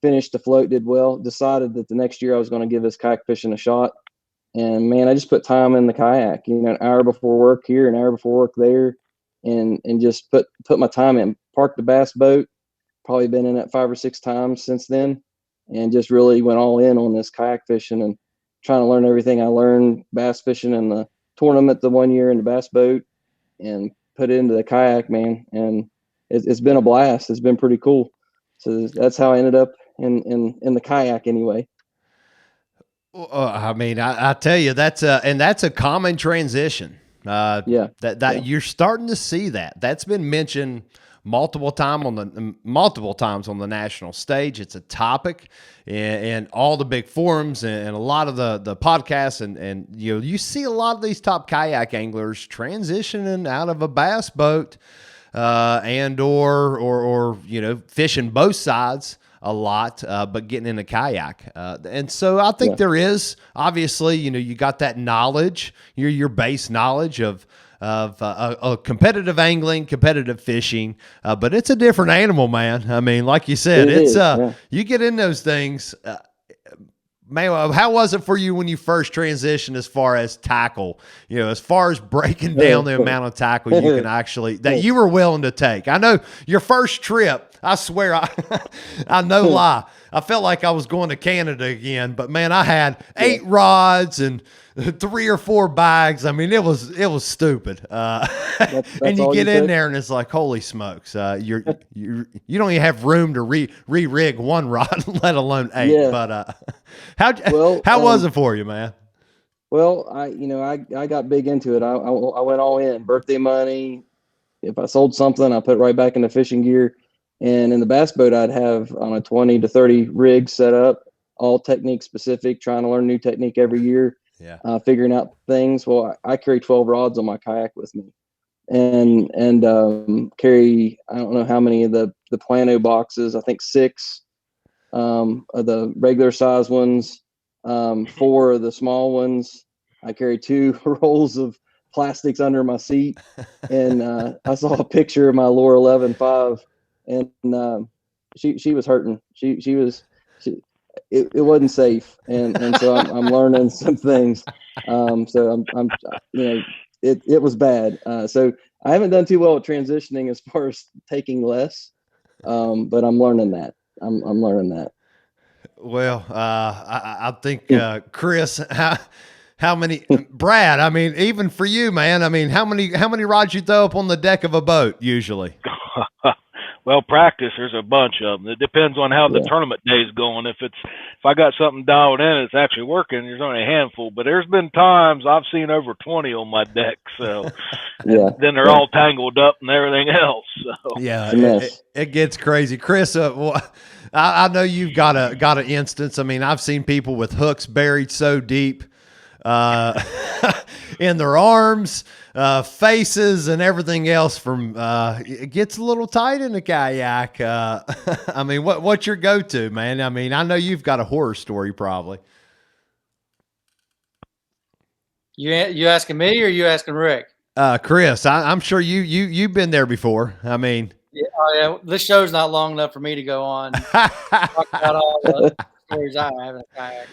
finished the float, did well, decided that the next year I was going to give this kayak fishing a shot. And man, I just put time in the kayak, an hour before work here, an hour before work there, and just put my time in, parked the bass boat, probably been in it 5 or 6 times since then, and just really went all in on this kayak fishing and trying to learn everything I learned bass fishing in the tournament the one year in the bass boat and put it into the kayak, man. And it's been a blast. It's been pretty cool. So that's how I ended up in the kayak anyway. I mean, I tell you, that's a common transition. You're starting to see that. That's been mentioned multiple times on the national stage. It's a topic in all the big forums and a lot of the podcasts, and you see a lot of these top kayak anglers transitioning out of a bass boat and or fishing both sides a lot, but getting in a kayak. And so I think there is, obviously, you got that knowledge, your base knowledge of of competitive angling, competitive fishing, but it's a different animal, man. I mean, like you said, you get in those things. Man, how was it for you when you first transitioned as far as tackle? You know, as far as breaking down the amount of tackle you can actually that you were willing to take. I know your first trip. I swear, I no lie. I felt like I was going to Canada again. But man, I had 8 rods and 3 or 4 bags. I mean, it was stupid. That's and you get in took? there and it's like, holy smokes, you don't even have room to re-rig 1 rod, let alone 8. Yeah. But how was it for you, man? Well, I got big into it. I went all in. Birthday money. If I sold something, I put it right back into fishing gear. And in the bass boat, I'd have on a 20 to 30 rigs set up, all technique specific, trying to learn new technique every year. Yeah. Figuring out things. Well, I carry 12 rods on my kayak with me, and carry, I don't know how many of the Plano boxes. I think 6 of the regular size ones, 4 of the small ones. I carry 2 rolls of plastics under my seat, and I saw a picture of my Laura 11.5, and she was hurting. It wasn't safe, and so I'm learning some things. So I'm it was bad. So I haven't done too well at transitioning as far as taking less, but I'm learning that. I'm learning that. Well, I think Chris, how many Brad? I mean, even for you, man. I mean, how many rods you throw up on the deck of a boat usually? Well, practice, there's a bunch of them. It depends on how the tournament day's going. If I got something dialed in, it's actually working, there's only a handful. But there's been times I've seen over 20 on my deck. So then they're all tangled up and everything else. So yeah, it gets crazy. Chris, I know you've got an instance. I mean, I've seen people with hooks buried so deep in their arms, faces, and everything else. From it gets a little tight in the kayak. I mean, what's your go-to, man? I mean, I know you've got a horror story, probably. You asking me or you asking Rick? Chris, I'm sure you've been there before. I mean, yeah. This show's not long enough for me to go on talk about all the stories I have in a kayak.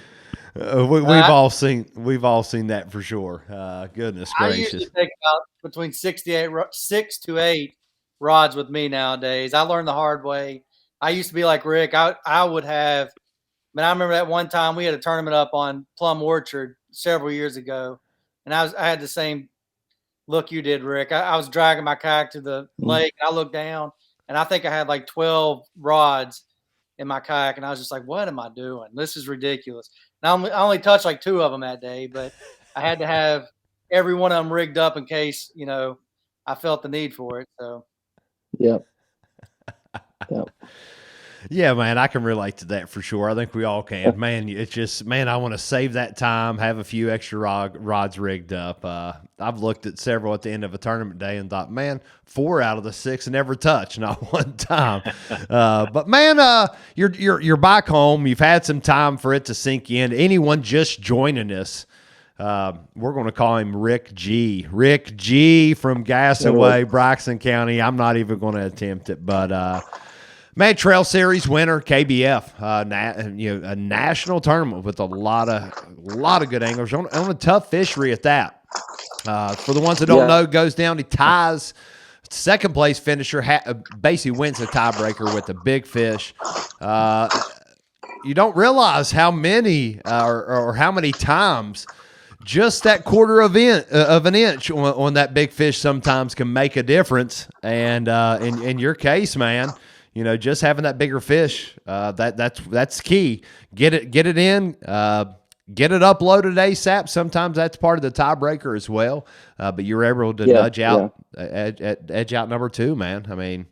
We've all seen that for sure. Goodness gracious. I usually take about between 6 to 8 rods with me nowadays. I learned the hard way. I used to be like Rick. I would have, man, I remember that one time we had a tournament up on Plum Orchard several years ago, and I had the same look you did, Rick. I was dragging my kayak to the lake, and I looked down, and I think I had like 12 rods in my kayak, and I was just like, what am I doing? This is ridiculous. Now, I only touched like 2 of them that day, but I had to have every one of them rigged up in case, I felt the need for it. So, yep. Yeah, man, I can relate to that for sure. I think we all can. Man, it's just, man, I want to save that time, have a few extra rods rigged up. I've looked at several at the end of a tournament day and thought, man, 4 out of the 6 never touched, not one time. But man, you're back home. You've had some time for it to sink in. Anyone just joining us, we're going to call him Rick G. Rick G from Gassaway, Braxton County. I'm not even going to attempt it, but man, Trail Series winner, KBF, a national tournament with a lot of good anglers on a tough fishery at that. For the ones that don't know, goes down, he ties. Second place finisher basically wins the tiebreaker with a big fish. You don't realize how many or how many times just that quarter of an inch on that big fish sometimes can make a difference. And in your case, man, just having that bigger fish, that's key. Get it in, get it uploaded ASAP. Sometimes that's part of the tiebreaker as well. But you're able to nudge out, edge out number 2, man. I mean,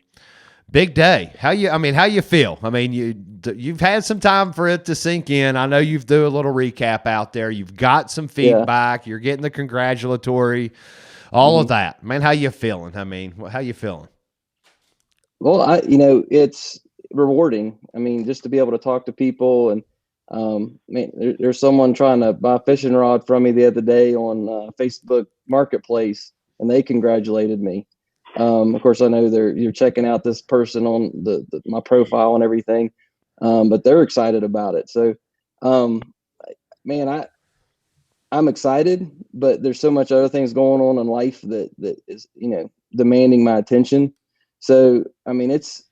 big day. How you feel? I mean, you've had some time for it to sink in. I know you've do a little recap out there. You've got some feedback. You're getting the congratulatory, all of that, man. How you feeling? I mean, how you feeling? Well, it's rewarding. I mean, just to be able to talk to people, and there's someone trying to buy a fishing rod from me the other day on Facebook Marketplace, and they congratulated me. Of course, I know you're checking out this person on my profile and everything, but they're excited about it. So, man, I'm excited, but there's so much other things going on in life that is, demanding my attention. So, I mean, it's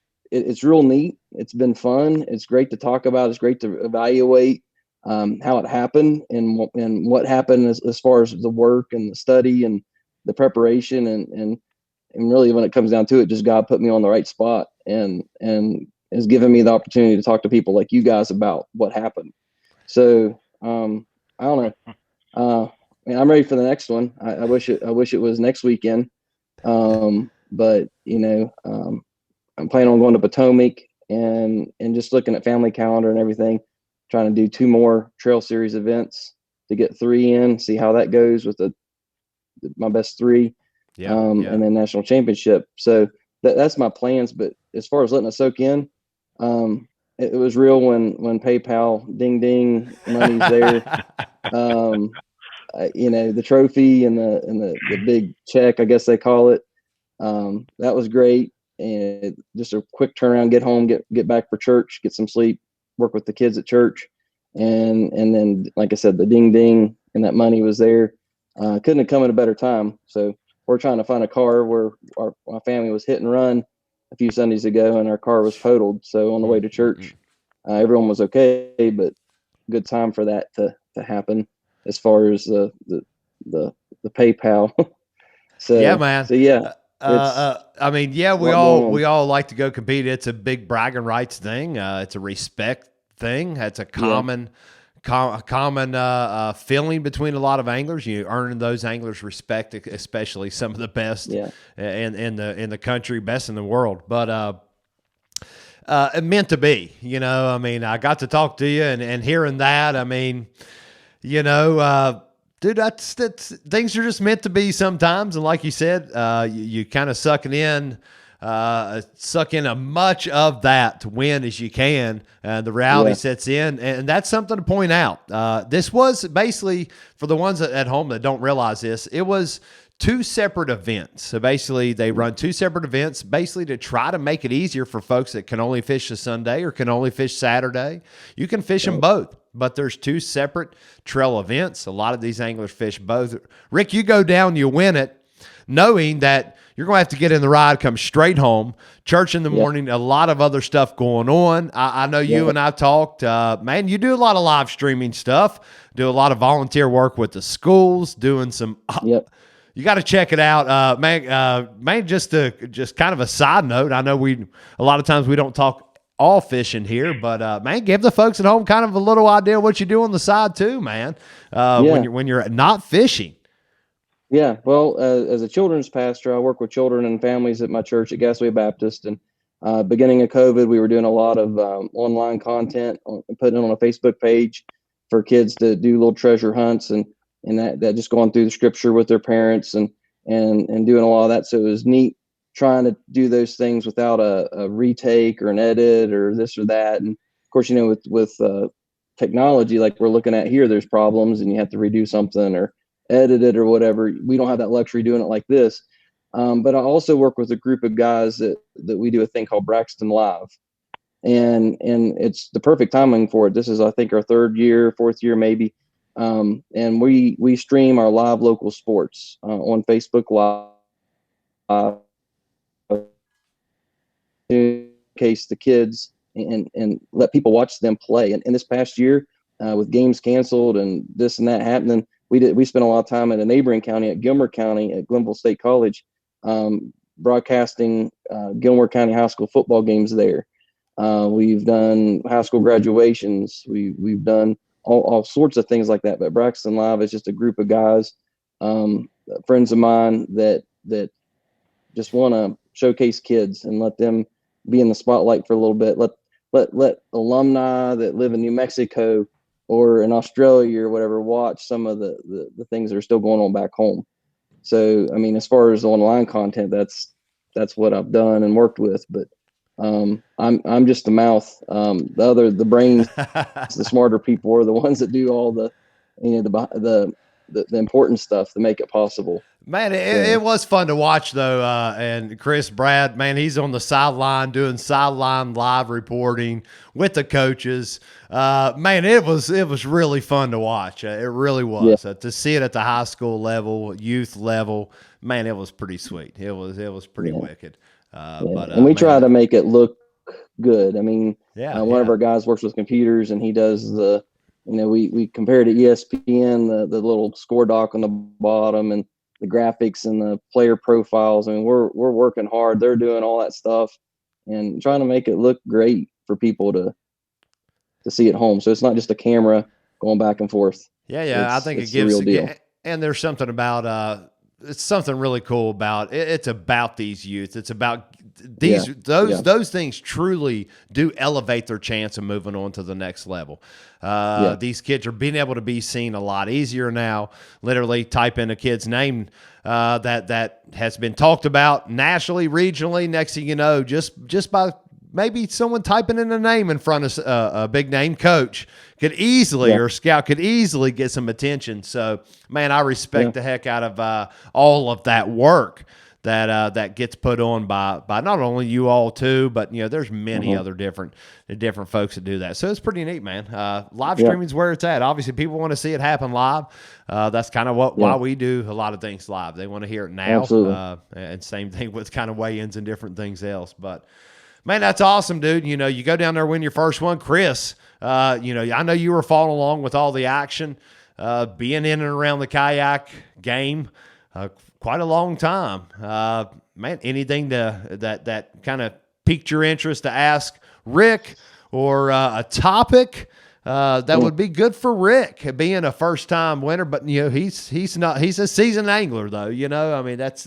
real neat. It's been fun. It's great to talk about. It's great to evaluate how it happened and what happened as far as the work and the study and the preparation and really when it comes down to it, just God put me on the right spot and has given me the opportunity to talk to people like you guys about what happened. So I don't know. I'm ready for the next one. I wish it was next weekend. But I'm planning on going to Potomac and just looking at family calendar and everything, trying to do 2 more Trail Series events to get 3 in, see how that goes with my best 3. And then national championship. So that's my plans. But as far as letting it soak in, it was real when PayPal ding ding money's there. The trophy and the big check, I guess they call it. That was great. And just a quick turnaround, get home, get back for church, get some sleep, work with the kids at church. And then, like I said, the ding ding and that money was there. Couldn't have come at a better time. So we're trying to find a car where my family was hit and run a few Sundays ago and our car was totaled. So on the way to church, everyone was okay, but good time for that to happen as far as the PayPal. So yeah, man. So yeah. I mean, yeah, we all like to go compete. It's a big bragging rights thing. It's a respect thing. It's a common feeling between a lot of anglers. You earning those anglers respect, especially some of the best in the country, best in the world. But it meant to be. I mean, I got to talk to you and hearing that. I mean, dude, that's things are just meant to be sometimes. And like you said, you kind of suck in as much of that to win as you can. The reality sets in, and that's something to point out. This was basically, for the ones at home that don't realize this, it was 2 separate events. So basically they run 2 separate events basically to try to make it easier for folks that can only fish a Sunday or can only fish Saturday. You can fish them both, but there's 2 separate trail events. A lot of these anglers fish both. Rick, you go down, you win it, knowing that you're going to have to get in the ride, come straight home, church in the morning, a lot of other stuff going on. I know you and I talked, man, you do a lot of live streaming stuff, do a lot of volunteer work with the schools, doing some, you got to check it out. Man, just kind of a side note. I know a lot of times we don't talk all fishing here, but man, give the folks at home kind of a little idea what you do on the side too, man, when you're not fishing. Yeah, well, as a children's pastor, I work with children and families at my church at Gasaway Baptist. And beginning of COVID, we were doing a lot of online content, putting it on a Facebook page for kids to do little treasure hunts and that just going through the scripture with their parents and doing a lot of that. So it was neat trying to do those things without a retake or an edit or this or that. And of course, with technology like we're looking at here, there's problems and you have to redo something or edit it or whatever. We don't have that luxury doing it like this. But I also work with a group of guys that we do a thing called Braxton Live. And it's the perfect timing for it. This is, I think, our 3rd year, 4th year, maybe. And we stream our live local sports on Facebook Live in case the kids and let people watch them play. And this past year, with games canceled and this and that happening, we spent a lot of time in a neighboring county at Gilmer County at Glenville State College, broadcasting Gilmer County high school football games there. We've done high school graduations. We've done all sorts of things like that. But Braxton Live is just a group of guys, friends of mine that just want to showcase kids and let them be in the spotlight for a little bit. Let alumni that live in New Mexico or in Australia or whatever watch some of the things that are still going on back home. So, I mean, as far as online content, that's what I've done and worked with. But I'm just the mouth. The brains, the smarter people are the ones that do all the the important stuff to make it possible. Man, it was fun to watch, though. And Chris Brad, man, he's on the sideline doing sideline live reporting with the coaches. Man, it was really fun to watch. It really was. To see it at the high school level, youth level, man, it was pretty sweet. It was pretty wicked. And we try to make it look good. I mean, one of our guys works with computers, and he does we compare to ESPN, the little score doc on the bottom, and the graphics and the player profiles. I mean, we're working hard. They're doing all that stuff and trying to make it look great for people to see at home. So it's not just a camera going back and forth. I think it gives the real deal. And there's something about it's something really cool about it. It's about these youth. It's about those things truly do elevate their chance of moving on to the next level. These kids are being able to be seen a lot easier now. Literally type in a kid's name that has been talked about nationally, regionally. Next thing you know, just by maybe someone typing in a name in front of a big name coach could easily, or scout could easily get some attention. So, man, I respect the heck out of all of that work that gets put on by not only you all too, but there's many other different folks that do that. So it's pretty neat, man. Live streaming is where it's at. Obviously, people want to see it happen live. That's kind of why we do a lot of things live. They want to hear it now. Absolutely. And same thing with kind of weigh-ins and different things else. But man, that's awesome, dude. You go down there, win your first one. Chris, I know you were following along with all the action, being in and around the kayak game quite a long time. Man, anything that kind of piqued your interest to ask Rick, or a topic that would be good for Rick, being a first-time winner? But he's a seasoned angler, though. I mean, it's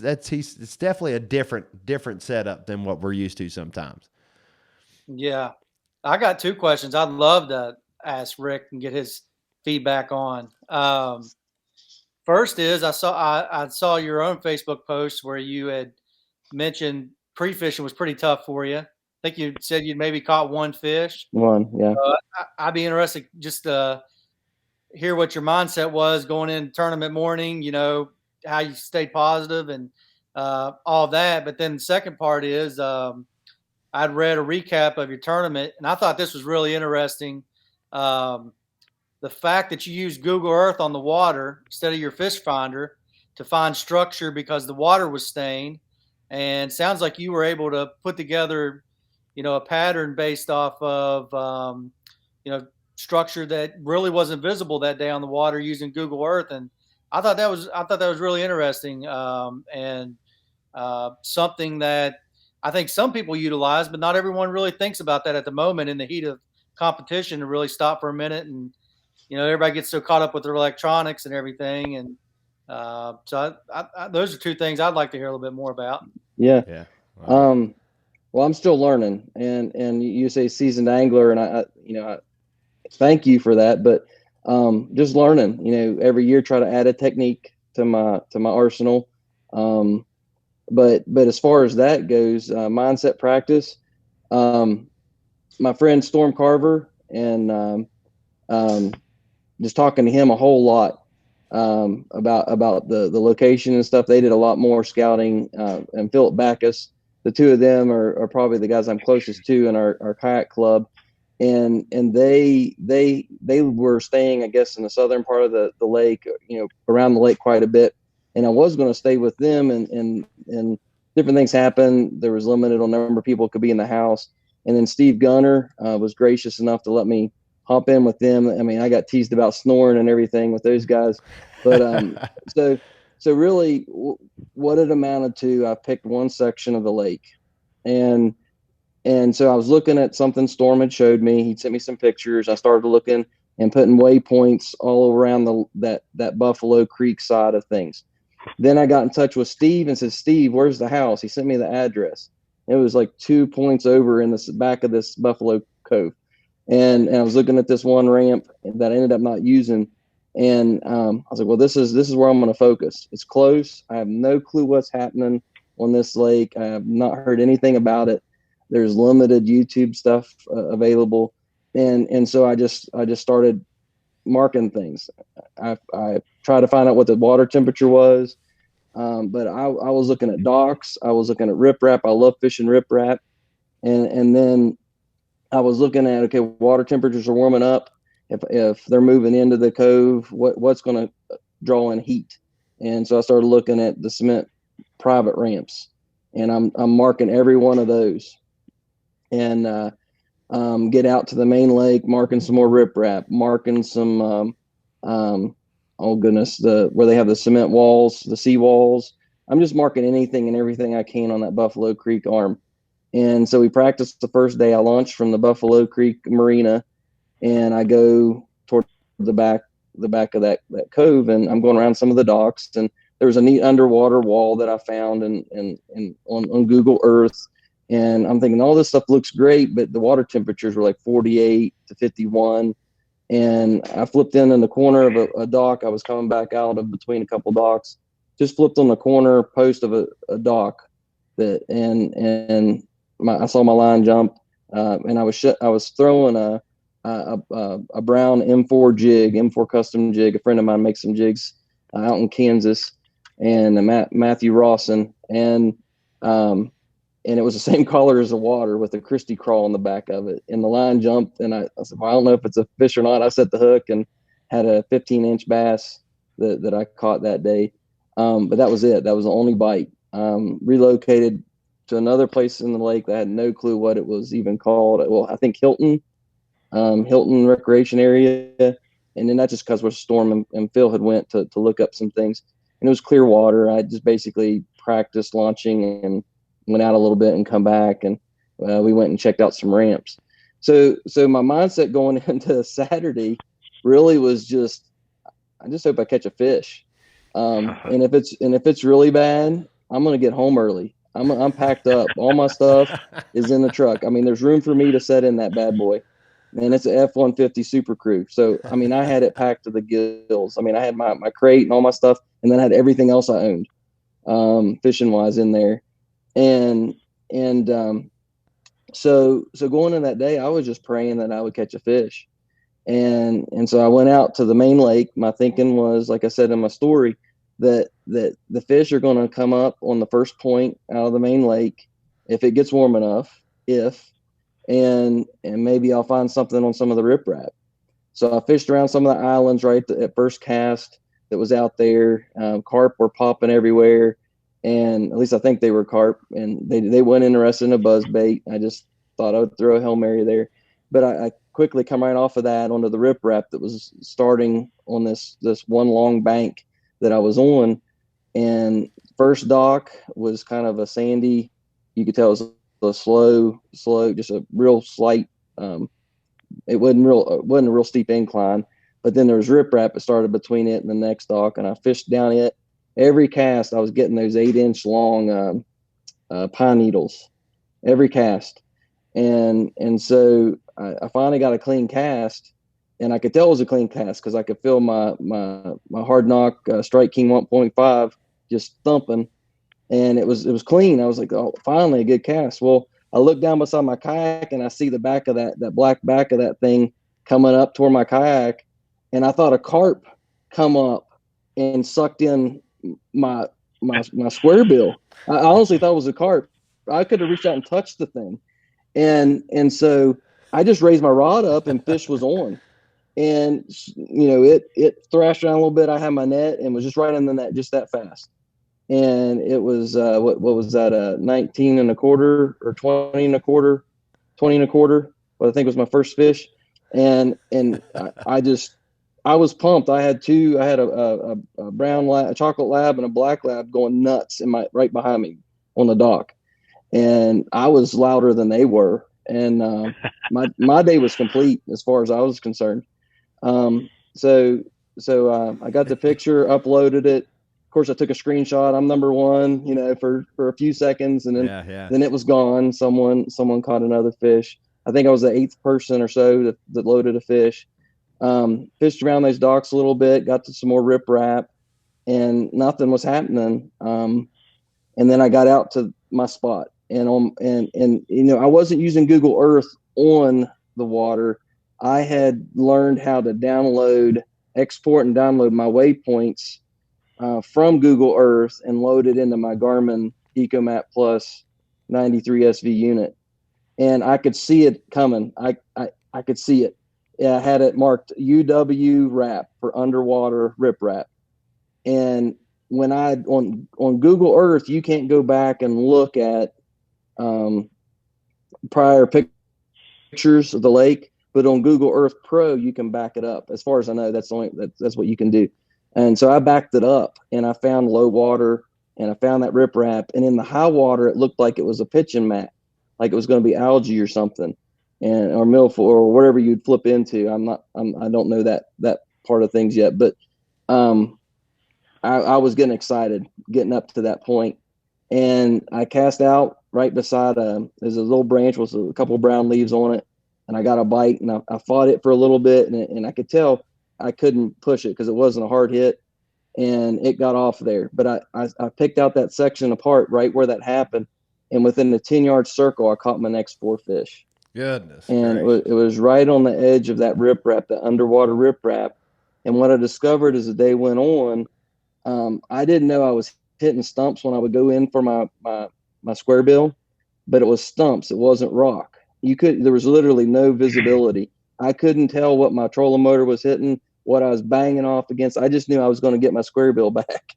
definitely a different setup than what we're used to sometimes. Yeah, I got two questions I'd love to ask Rick and get his feedback on. First is I saw your own Facebook post where you had mentioned pre-fishing was pretty tough for you. I think you said you'd maybe caught one fish. One, yeah. I'd be interested just to hear what your mindset was going in tournament morning, how you stayed positive and all that. But then the second part is I'd read a recap of your tournament, and I thought this was really interesting. The fact that you used Google Earth on the water instead of your fish finder to find structure because the water was stained. And sounds like you were able to put together, a pattern based off of, structure that really wasn't visible that day on the water using Google Earth. And I thought that was really interesting, and something that I think some people utilize, but not everyone really thinks about that at the moment in the heat of competition, to really stop for a minute. And everybody gets so caught up with their electronics and everything. And so those are two things I'd like to hear a little bit more about. Yeah. Well, I'm still learning, and you say seasoned angler, and I thank you for that. But just learning, every year try to add a technique to my arsenal. But as far as that goes, mindset practice, my friend Storm Carver, and just talking to him a whole lot about the location and stuff. They did a lot more scouting, and Philip Backus. The two of them are probably the guys I'm closest to in our kayak club. And they were staying, I guess, in the southern part of the lake, around the lake quite a bit. And I was going to stay with them, and different things happened. There was limited on number of people who could be in the house. And then Steve Gunner was gracious enough to let me hop in with them. I mean, I got teased about snoring and everything with those guys, but so really what it amounted to, I picked one section of the lake, and so I was looking at something Storm had showed me. He sent me some pictures. I started looking and putting waypoints all around that Buffalo Creek side of things. Then I got in touch with Steve and said, Steve, where's the house? He sent me the address. It was like 2 points over in the back of this Buffalo Cove. And I was looking at this one ramp that I ended up not using. And I was like, well, this is where I'm going to focus. It's close. I have no clue what's happening on this lake. I have not heard anything about it. There's limited YouTube stuff available. And so I just started, marking things. I tried to find out what the water temperature was. But I was looking at docks. I was looking at riprap. I love fishing riprap. And then I was looking at, okay, water temperatures are warming up. If they're moving into the cove, what's going to draw in heat? And so I started looking at the cement private ramps, and I'm marking every one of those, and get out to the main lake, marking some more riprap, marking some oh goodness, where they have the cement walls, the sea walls. I'm just marking anything and everything I can on that Buffalo Creek arm. And so we practiced the first day. I launched from the Buffalo Creek Marina, and I go toward the back of that cove, and I'm going around some of the docks, and there was a neat underwater wall that I found and on Google Earth. And I'm thinking, all this stuff looks great, but the water temperatures were like 48 to 51. And I flipped in the corner of a dock. I was coming back out of between a couple docks, just flipped on the corner post of a dock I saw my line jump, and I was throwing a brown M4 custom jig. A friend of mine makes some jigs out in Kansas, and Matthew Rawson, and it was the same color as the water with a Christie crawl on the back of it. And the line jumped, and I said, well, I don't know if it's a fish or not. I set the hook and had a 15-inch bass that I caught that day. But that was it. That was the only bite. Relocated to another place in the lake that I had no clue what it was even called. Well, I think Hilton Recreation Area. And then that's just because we're Storm and Phil had went to look up some things. And it was clear water. I just basically practiced launching and went out a little bit and come back, and we went and checked out some ramps. So my mindset going into Saturday really was I just hope I catch a fish. And if it's really bad, I'm going to get home early. I'm packed up. All my stuff is in the truck. I mean, there's room for me to set in that bad boy. And it's an F-150 Super Crew. So, I mean, I had it packed to the gills. I mean, I had my crate and all my stuff, and then I had everything else I owned, fishing wise, in there. And so going in that day, I was just praying that I would catch a fish. And so I went out to the main lake. My thinking was, like I said in my story, that the fish are going to come up on the first point out of the main lake if it gets warm enough, and maybe I'll find something on some of the riprap. So I fished around some of the islands right at first cast that was out there. Carp were popping everywhere. And at least I think they were carp, and they weren't interested in a buzz bait. I just thought I would throw a Hail Mary there. But I quickly come right off of that onto the riprap that was starting on this one long bank that I was on. And first dock was kind of a sandy, you could tell it was a slow, just a real slight, it wasn't a real steep incline. But then there was riprap that started between it and the next dock, and I fished down it. Every cast, I was getting those 8-inch long pine needles, every cast. And so I finally got a clean cast, and I could tell it was a clean cast because I could feel my hard knock Strike King 1.5 just thumping, and it was clean. I was like, oh, finally a good cast. Well, I looked down beside my kayak, and I see the back of that black back of that thing coming up toward my kayak, and I thought a carp come up and sucked in my square bill. I honestly thought it was a carp. I could have reached out and touched the thing. And so I just raised my rod up, and fish was on. And, it thrashed around a little bit. I had my net and was just right in the net just that fast. And it was, what was that, 19 and a quarter or 20 and a quarter, what I think was my first fish. And I was pumped. I had a brown lab, a chocolate lab, and a black lab going nuts right behind me on the dock. And I was louder than they were. And my day was complete as far as I was concerned. So I got the picture, uploaded it. Of course, I took a screenshot. I'm number one, for a few seconds, and then it was gone. Someone caught another fish. I think I was the 8th person or so that loaded a fish. Fished around those docks a little bit, got to some more riprap, and nothing was happening. And then I got out to my spot, and I wasn't using Google Earth on the water. I had learned how to export and download my waypoints from Google Earth and load it into my Garmin EcoMap Plus 93 SV unit. And I could see it coming. I could see it. Yeah, I had it marked UW wrap for underwater riprap. And when on Google Earth, you can't go back and look at prior pictures of the lake, but on Google Earth Pro, you can back it up. As far as I know, that's what you can do. And so I backed it up, and I found low water, and I found that riprap. And in the high water, it looked like it was a pitching mat, like it was going to be algae or something, or milfoil or whatever you'd flip into. I don't know that part of things yet, but I was getting excited getting up to that point, and I cast out right beside there's a little branch with a couple of brown leaves on it, and I got a bite, and I fought it for a little bit, and I could tell I couldn't push it because it wasn't a hard hit, and it got off there. But I picked out that section apart right where that happened, and within the 10-yard circle, I caught my next 4 fish. Goodness. And it was right on the edge of that riprap, the underwater riprap. And what I discovered as the day went on, I didn't know I was hitting stumps when I would go in for my square bill, but it was stumps. It wasn't rock. There was literally no visibility. I couldn't tell what my trolling motor was hitting, what I was banging off against. I just knew I was going to get my square bill back,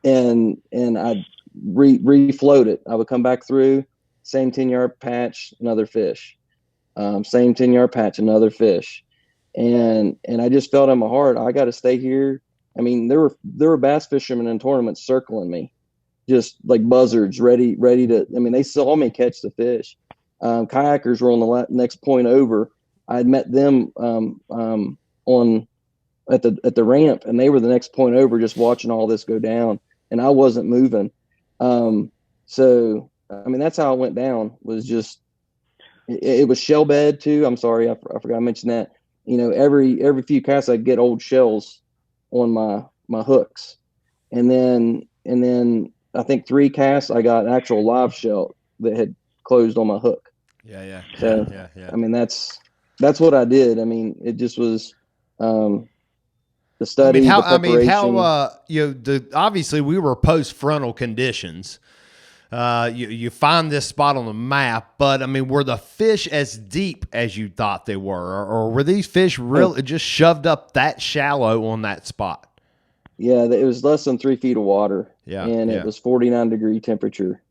and I'd refloat it. I would come back through, same 10-yard patch, another fish, same 10-yard patch, another fish, and I just felt in my heart, I got to stay here. I mean, there were bass fishermen in tournaments circling me, just like buzzards, ready to. I mean, they saw me catch the fish. Kayakers were on the next point over. I had met them at the ramp, and they were the next point over, just watching all this go down, and I wasn't moving. So I mean, that's how it went down. Was just it was shell bed too. I'm sorry, I forgot to mention that. You know, every few casts I'd get old shells on my hooks, and then I think 3 casts I got an actual live shell that had closed on my hook. Yeah. So Yeah. I mean, that's what I did. I mean, it just was the study, the preparation. Obviously we were post frontal conditions. You find this spot on the map, but I mean, were the fish as deep as you thought they were, or were these fish really just shoved up that shallow on that spot? Yeah, it was less than 3 feet of water. Yeah, and it was 49-degree temperature.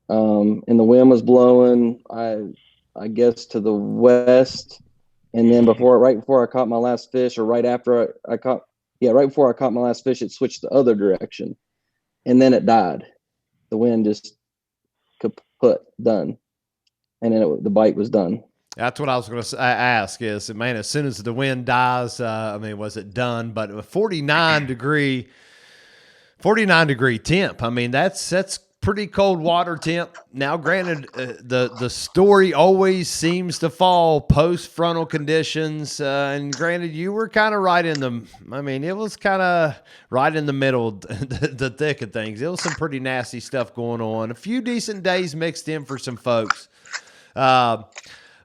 And the wind was blowing, I guess, to the west. And then right before I caught my last fish, or right after right before I caught my last fish, it switched the other direction, and then it died. The wind just kaput, done, and then the bite was done. That's what I was going to ask. Is, man, as soon as the wind dies, I mean, was it done? But a 49 degree temp. I mean, that's pretty cold water temp. Now, granted, the story always seems to fall post frontal conditions, and granted, you were kind of right in the. I mean, it was kind of right in the middle, the thick of things. It was some pretty nasty stuff going on. A few decent days mixed in for some folks.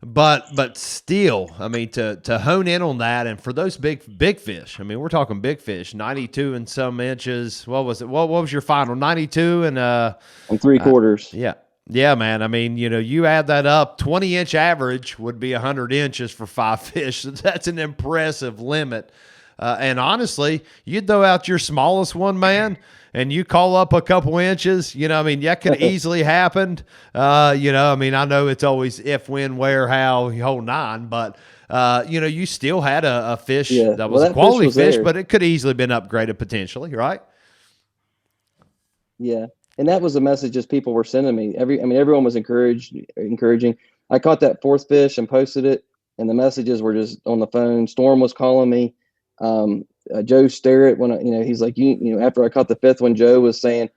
But still, I mean, to hone in on that, and for those big fish, I mean, we're talking big fish, 92 and some inches. What was it? What was your final? 92 and 3/4. Yeah, man. I mean, you add that up, 20-inch average would be 100 inches for 5 fish. So that's an impressive limit. And honestly, you throw out your smallest one, man, and you call up a couple inches, I mean, that could easily happen. I mean, I know it's always if, when, where, how, whole 9, but, you still had a fish that was a quality fish, but it could easily been upgraded potentially, right? Yeah. And that was the messages people were sending me. Everyone was encouraging. I caught that 4th fish and posted it, and the messages were just on the phone. Storm was calling me. Joe Sterrett, he's like, after I caught the 5th one, Joe was saying,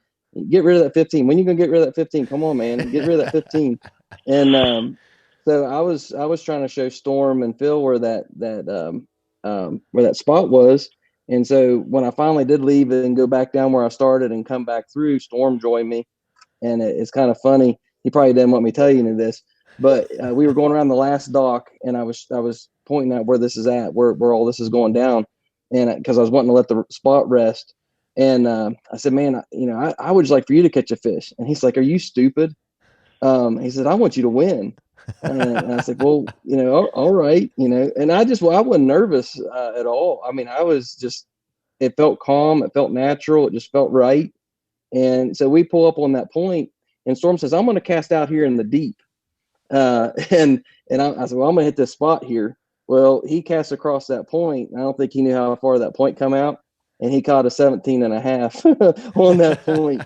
get rid of that 15. When you gonna get rid of that 15? Come on, man, get rid of that 15. And so I was trying to show Storm and Phil where that spot was. And so when I finally did leave and go back down where I started and come back through, Storm joined me. And it's kind of funny. He probably didn't want me to tell you any of this, but we were going around the last dock, and I was pointing out where this is at, where all this is going down. And because I was wanting to let the spot rest. And I said, man, I would just like for you to catch a fish. And he's like, are you stupid? He said, I want you to win. And I said, well, all right, and I wasn't nervous at all. I mean, I was just, it felt calm. It felt natural. It just felt right. And so we pull up on that point, and Storm says, I'm going to cast out here in the deep. And I said, well, I'm going to hit this spot here. Well, he cast across that point. I don't think he knew how far that point come out. And he caught a 17 and a half on that point.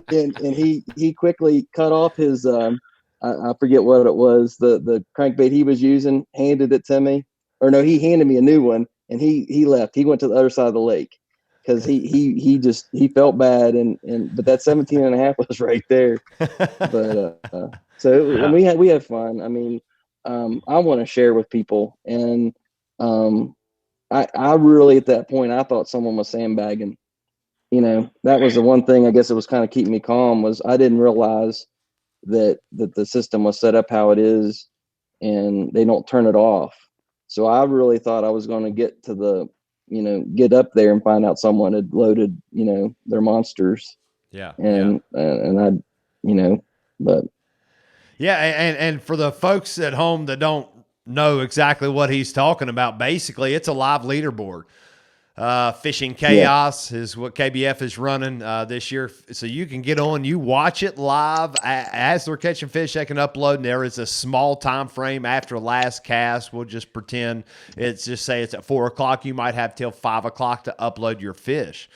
And he quickly cut off his, I forget what it was, the crankbait he was using, handed it to me. Or no, he handed me a new one, and he left. He went to the other side of the lake because he felt bad. But that 17 and a half was right there. But so we had fun. I mean, I want to share with people. And I really, at that point, I thought someone was sandbagging. That was the one thing I guess it was kind of keeping me calm, was I didn't realize that the system was set up how it is, and they don't turn it off. So I really thought I was going to get to get up there and find out someone had loaded, their monsters. Yeah. And but. Yeah. And for the folks at home that don't know exactly what he's talking about, basically it's a live leaderboard. Fishing Chaos is what KBF is running this year. So you can get on, you watch it live as they're catching fish. They can upload, and there is a small time frame after last cast. We'll just pretend say it's at 4 o'clock. You might have till 5 o'clock to upload your fish.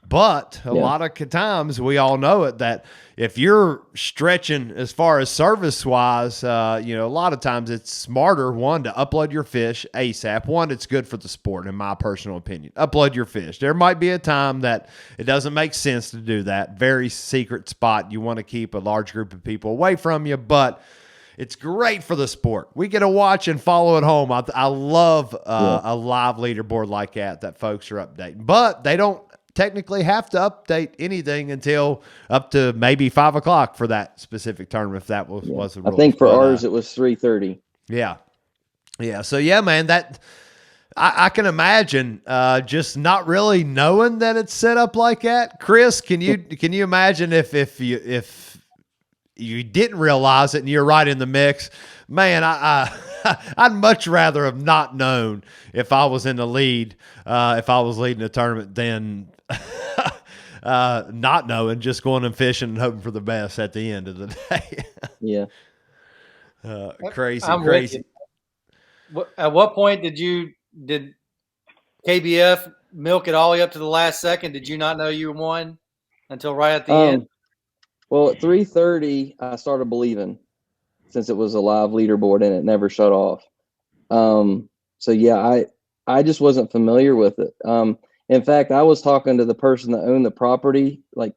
But a lot of times, we all know it, that if you're stretching as far as service-wise, a lot of times it's smarter, one, to upload your fish ASAP. One, it's good for the sport, in my personal opinion. Upload your fish. There might be a time that it doesn't make sense to do that. Very secret spot. You want to keep a large group of people away from you, but it's great for the sport. We get to watch and follow at home. I love a live leaderboard like that folks are updating. But they don't technically have to update anything until up to maybe 5 o'clock for that specific tournament, if that was the rule. I think for ours it was 3:30. Yeah. So man, that I can imagine just not really knowing that it's set up like that. Chris, can you imagine if you didn't realize it and you're right in the mix? Man, I'd much rather have not known if I was in the lead, if I was leading the tournament, than not knowing, just going and fishing and hoping for the best at the end of the day. Yeah. Crazy. At what point did KBF milk it all the way up to the last second? Did you not know you won until right at the end? Well, at 3:30, I started believing, since it was a live leaderboard and it never shut off. So yeah, I just wasn't familiar with it. In fact, I was talking to the person that owned the property. Like,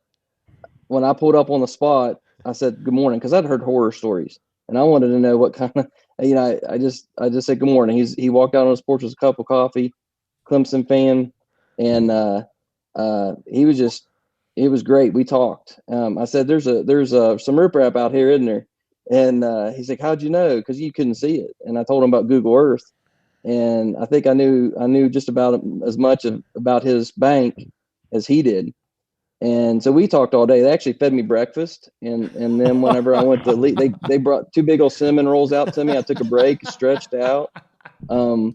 when I pulled up on the spot, I said, good morning, because I'd heard horror stories, and I wanted to know what kind of, I just said, good morning. He walked out on his porch with a cup of coffee, Clemson fan. And it was great. We talked. I said, there's some riprap out here, isn't there? And he's like, how'd you know? Because you couldn't see it. And I told him about Google Earth. And I think I knew just about as much about his bank as he did. And so we talked all day. They actually fed me breakfast. And then whenever I went to leave, they brought 2 big old cinnamon rolls out to me. I took a break, stretched out. I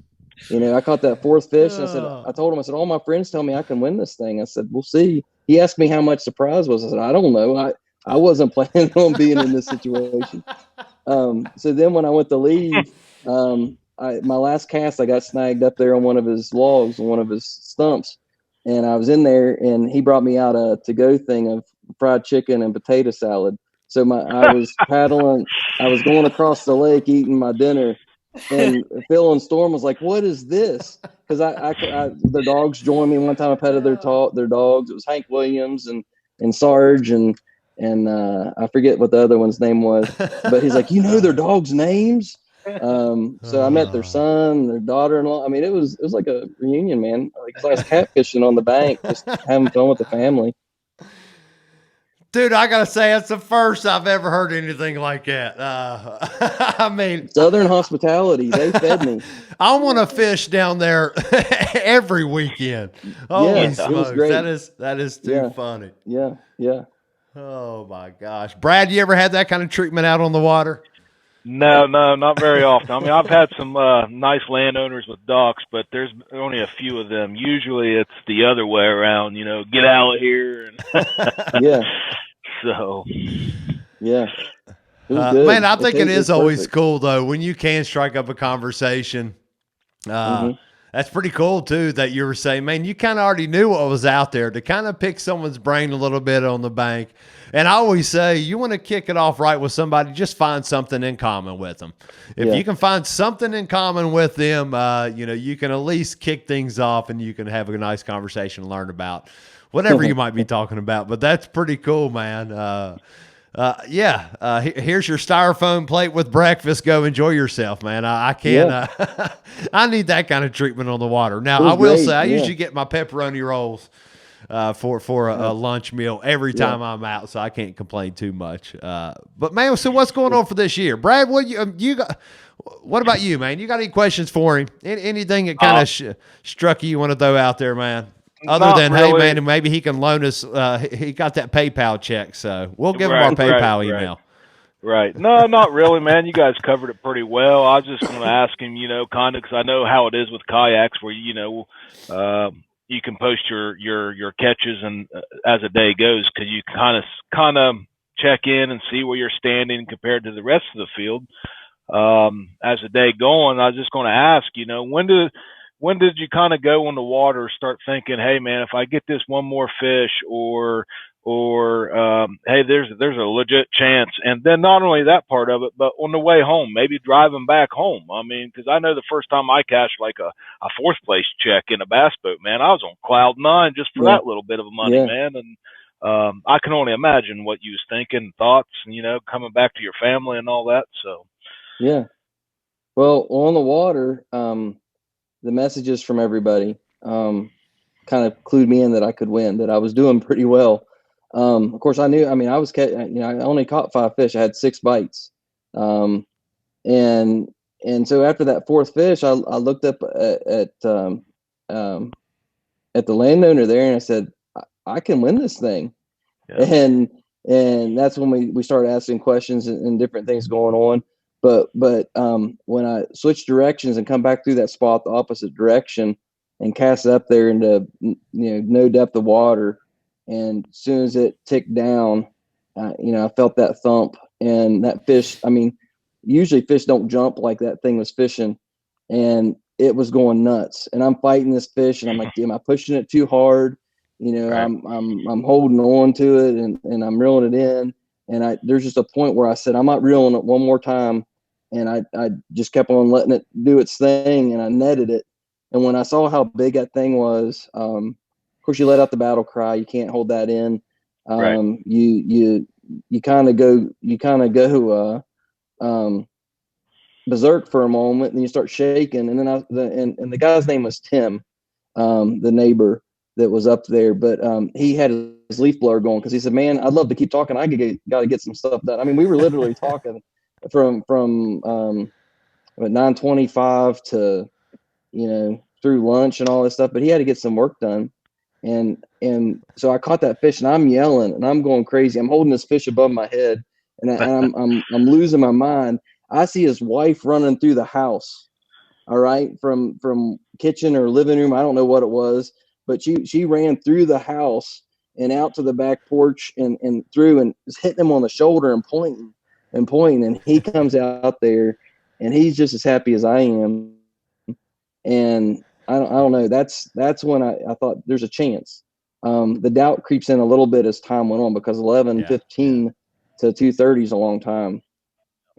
caught that 4th fish. And I told him, all my friends tell me I can win this thing. I said, we'll see. He asked me how much the prize was. I said, I don't know. I wasn't planning on being in this situation. So then when I went to leave, my last cast, I got snagged up there on one of his logs, on one of his stumps. And I was in there, and he brought me out a to-go thing of fried chicken and potato salad. So I was paddling. I was going across the lake eating my dinner. And Phil and Storm was like, what is this? Because their dogs joined me one time. I petted their dogs. It was Hank Williams and Sarge and I forget what the other one's name was. But he's like, their dogs' names? So I met their son, their daughter-in-law. I mean, it was like a reunion, man. Like, I was catfishing on the bank, just having fun with the family. Dude, I gotta say, it's the first I've ever heard anything like that. I mean, Southern hospitality. They fed me. I want to fish down there every weekend. Holy Yes, it was smokes, great. that is too Yeah. funny. Yeah, yeah. Oh my gosh, Brad, you ever had that kind of treatment out on the water? No, not very often. I mean, I've had some nice landowners with docks, but there's only a few of them. Usually it's the other way around, you know, get out of here. And Yeah, so, yeah. It was good. Man, I think it is tastes always perfect. cool though when you can strike up a conversation. Mhm. That's pretty cool too that you were saying, man, you kind of already knew what was out there to kind of pick someone's brain a little bit on the bank. And I always say, you want to kick it off right with somebody, just find something in common with them. If Yeah. you can find something in common with them, you know, you can at least kick things off and you can have a nice conversation and learn about whatever you might be talking about. But that's pretty cool, man. Here's your styrofoam plate with breakfast. Go enjoy yourself, man. I can't. I need that kind of treatment on the water. Now, It was I will great, say, I yeah. usually get my pepperoni rolls for a lunch meal every time I'm out, so I can't complain too much. But man, so what's going on for this year, Brad? What you got? What about you, man? You got any questions for him? Anything that kind of struck you want to throw out there, man? Other Not than, really. hey, man, and maybe he can loan us. He got that PayPal check, so we'll give him our Right, PayPal right. email. Right. No, not really, man. You guys covered it pretty well. I was just going to ask him, you know, kind of, because I know how it is with kayaks, where you know, you can post your catches and as the day goes, because you kind of check in and see where you're standing compared to the rest of the field. As the day going, I was just going to ask, you know, when did you kind of go on the water, start thinking, hey man, if I get this one more fish, or hey, there's a legit chance. And then not only that part of it, but on the way home, maybe driving back home. I mean, because I know the first time I cashed like a fourth place check in a bass boat, man, I was on cloud nine just for that little bit of money, man. And I can only imagine what you was thinking, thoughts, and, you know, coming back to your family and all that. So Yeah. Well, on the water, the messages from everybody kind of clued me in that I could win, that I was doing pretty well. Of course, I knew. I mean, I only caught 5 fish. I had 6 bites, and so after that fourth fish, I looked up at the landowner there, and I said, I can win this thing. Yeah. And that's when we started asking questions and different things going on. But when I switched directions and come back through that spot the opposite direction and cast it up there into no depth of water, and as soon as it ticked down, I felt that thump, and that fish. I mean, usually fish don't jump like that thing was fishing, and it was going nuts. And I'm fighting this fish, and I'm like, am I pushing it too hard? Right. I'm holding on to it, and I'm reeling it in. And there's just a point where I said, I'm not reeling it one more time. And I just kept on letting it do its thing, and I netted it. And when I saw how big that thing was, of course, you let out the battle cry. You can't hold that in. right. You kind of go berserk for a moment, and then you start shaking. And then the guy's name was Tim, the neighbor that was up there, but he had his leaf blower going, because he said, man, I'd love to keep talking. I got to get some stuff done. I mean, we were literally talking from 9:25 to through lunch and all this stuff, but he had to get some work done. And so I caught that fish, and I'm yelling and I'm going crazy. I'm holding this fish above my head, and I'm losing my mind. I see his wife running through the house, all right, from kitchen or living room. I don't know what it was, but she ran through the house and out to the back porch and through, and was hitting him on the shoulder and pointing. And he comes out there, and he's just as happy as I am. And I don't know. That's when I thought there's a chance. The doubt creeps in a little bit as time went on, because 11:15 to 2:30 is a long time.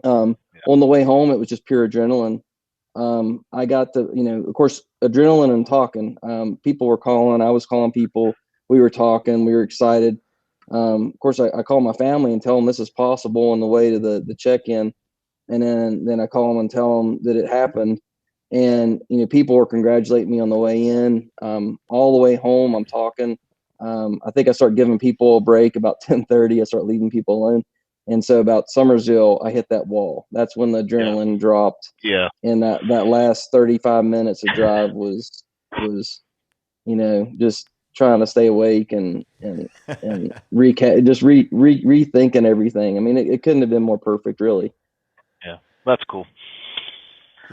On the way home, it was just pure adrenaline. I got of course, adrenaline and talking. People were calling. I was calling people. We were talking. We were excited. Of course, I call my family and tell them this is possible on the way to the check-in. And then I call them and tell them that it happened. And, people were congratulating me on the way in. All the way home, I'm talking. I think I start giving people a break about 10:30. I start leaving people alone. And so about Summersville, I hit that wall. That's when the adrenaline dropped. Yeah. And that last 35 minutes of drive was, just trying to stay awake and rethinking everything. I mean, it couldn't have been more perfect, really. Yeah. That's cool.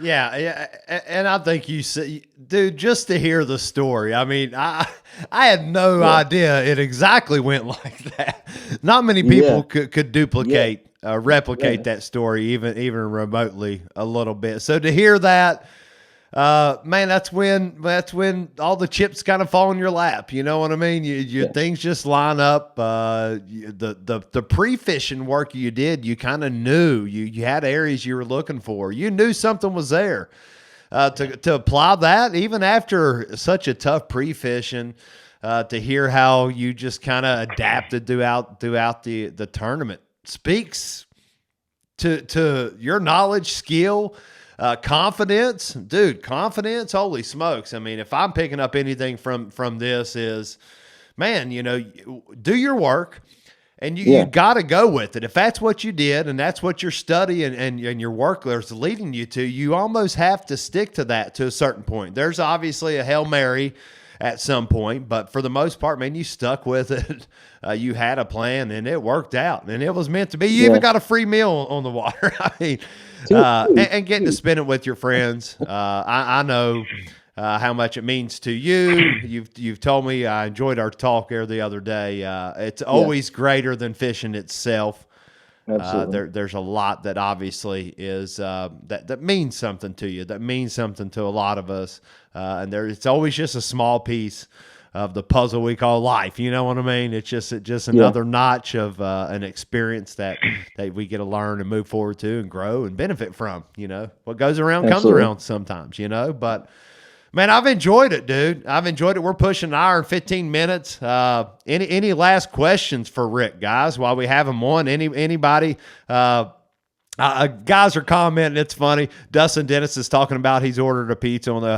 Yeah, and I think you see, dude, just to hear the story. I mean, I had no idea it exactly went like that. Not many people could duplicate, replicate that story, even remotely a little bit. So to hear that, man, that's when all the chips kind of fall in your lap. You know what I mean? Things just line up. The pre-fishing work you did, you kind of knew you had areas you were looking for. You knew something was there. To apply that even after such a tough pre-fishing, to hear how you just kind of adapted throughout the tournament speaks to your knowledge, skill. Confidence, dude, confidence. Holy smokes. I mean, if I'm picking up anything from this is, man, do your work and you got to go with it. If that's what you did and that's what your study and your work is leading you to, you almost have to stick to that to a certain point. There's obviously a Hail Mary at some point, but for the most part, man, you stuck with it. You had a plan and it worked out and it was meant to be. You even got a free meal on the water. I mean, and getting to spend it with your friends. I know how much it means to you. You've told me. I enjoyed our talk here the other day. It's always greater than fishing itself. Absolutely. There's a lot that obviously is that means something to you. That means something to a lot of us. And it's always just a small piece of the puzzle we call life. You know what I mean? It's just another notch of an experience that we get to learn and move forward to and grow and benefit from. What goes around comes around sometimes, but man, I've enjoyed it, dude. I've enjoyed it. We're pushing an hour and 15 minutes. Any last questions for Rick, guys, while we have him on? Anybody? Guys are commenting. It's funny. Dustin Dennis is talking about he's ordered a pizza on the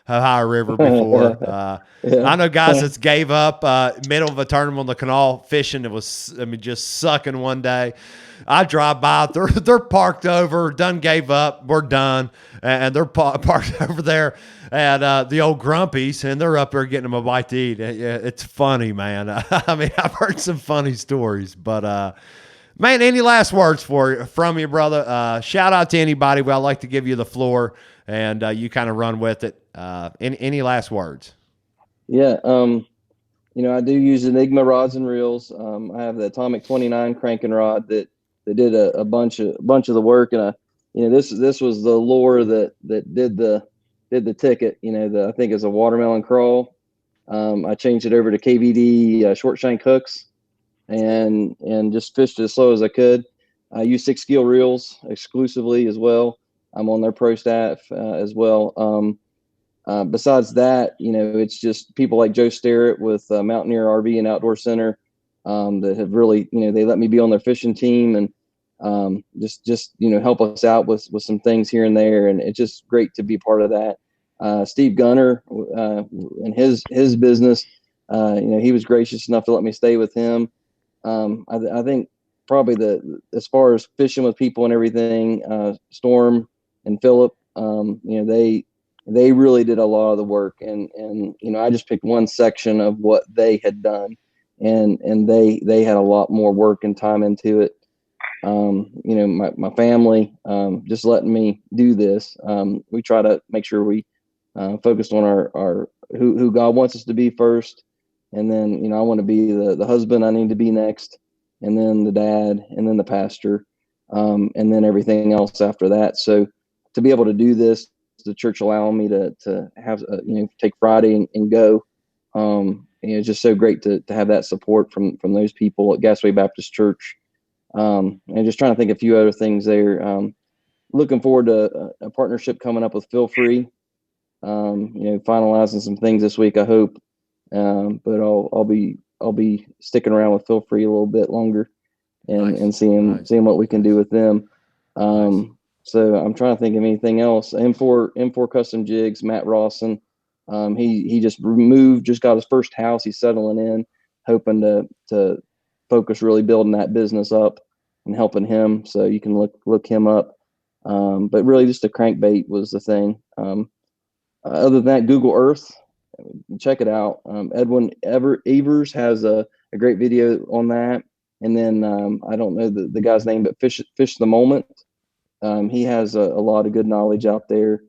Ohio River before. I know guys that's gave up middle of a tournament on the canal fishing. It was, just sucking one day. I drive by. They're parked over. Done gave up. We're done, and they're parked over there at the old Grumpies, and they're up there getting them a bite to eat. It's funny, man. I've heard some funny stories, but. Man, any last words from you, brother? Shout out to anybody. Well, I'd like to give you the floor, and you kind of run with it. Any last words? Yeah, I do use Enigma rods and reels. I have the Atomic 29 cranking rod that did a bunch of the work, and this was the lure that did the ticket. I think it's a watermelon crawl. I changed it over to KVD short shank hooks. And just fished as slow as I could. I use 6-gill reels exclusively as well. I'm on their pro staff as well. Besides that, it's just people like Joe Sterrett with Mountaineer RV and Outdoor Center that have really, they let me be on their fishing team and just help us out with some things here and there. And it's just great to be part of that. Steve Gunner and his business, he was gracious enough to let me stay with him. I think probably as far as fishing with people and everything, Storm and Phillip, they really did a lot of the work, and I just picked one section of what they had done, and they had a lot more work and time into it. My family just letting me do this. We try to make sure we focused on our who God wants us to be first. And then, I want to be the husband I need to be next, and then the dad, and then the pastor, and then everything else after that. So to be able to do this, the church allowing me to have, take Friday and go, it's just so great to have that support from those people at Gasway Baptist Church. And just trying to think a few other things there. Looking forward to a partnership coming up with Feel Free, finalizing some things this week, I hope. But I'll be sticking around with Feel Free a little bit longer and seeing what we can do with them. So I'm trying to think of anything else. M4 Custom Jigs, Matt Rawson, He just moved, just got his first house. He's settling in, hoping to focus really building that business up and helping him. So you can look him up. But really just the crankbait was the thing. Other than that, Google Earth, check it out. Edwin Evers has a great video on that. And then I don't know the guy's name, but Fish the Moment. He has a lot of good knowledge out there.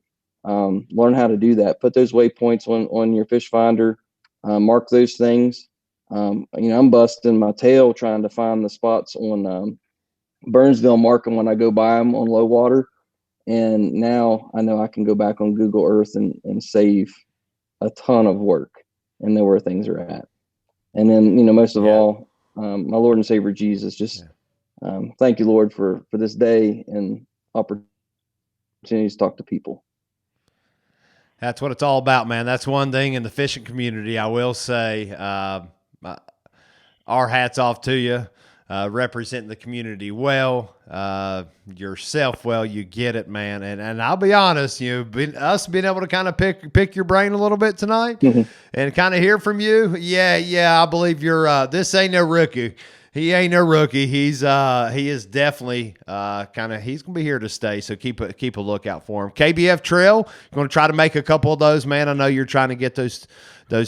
Learn how to do that. Put those waypoints on your fish finder. Mark those things. I'm busting my tail trying to find the spots on Burnsville, marking when I go by them on low water. And now I know I can go back on Google Earth and save a ton of work and know where things are at. And then, most of all, my Lord and Savior Jesus, just thank you, Lord, for this day and opportunities to talk to people. That's what it's all about, man. That's one thing in the fishing community, I will say. Our hats off to you, representing the community well, yourself well. You get it, man. And I'll be honest, us being able to kind of pick your brain a little bit tonight and kind of hear from you. Yeah, I believe you're. This ain't no rookie. He ain't no rookie. He is definitely he's gonna be here to stay. So keep a lookout for him. KBF Trail, going to try to make a couple of those, man. I know you're trying to get those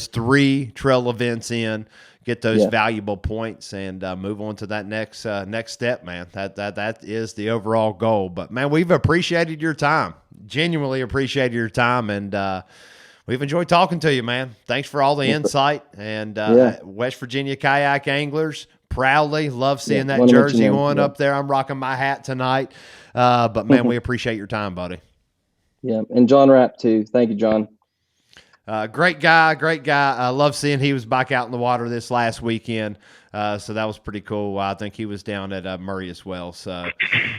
3 trail events in, get those valuable points, and move on to that next step, man. That is the overall goal. But man, we've appreciated your time. Genuinely appreciated your time, and we've enjoyed talking to you, man. Thanks for all the insight. And West Virginia Kayak Anglers, proudly love seeing that jersey on up there. I'm rocking my hat tonight. But man, we appreciate your time, buddy. Yeah. And John Rapp too. Thank you, John. Great guy. I love seeing he was back out in the water this last weekend. So that was pretty cool. I think he was down at Murray as well. So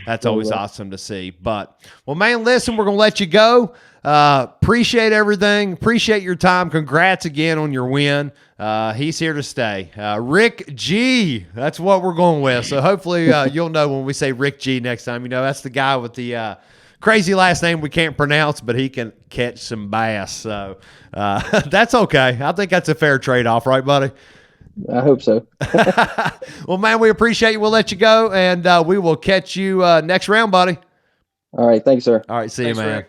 that's always awesome to see. But, well, man, listen, we're going to let you go. Appreciate everything. Appreciate your time. Congrats again on your win. He's here to stay. Rick G. That's what we're going with. So hopefully you'll know when we say Rick G next time. That's the guy with the crazy last name we can't pronounce, but he can catch some bass. So that's okay. I think that's a fair trade-off, right, buddy? I hope so. Well, man, we appreciate you. We'll let you go, and we will catch you next round, buddy. All right. Thanks, sir. All right. See you, man. Rick.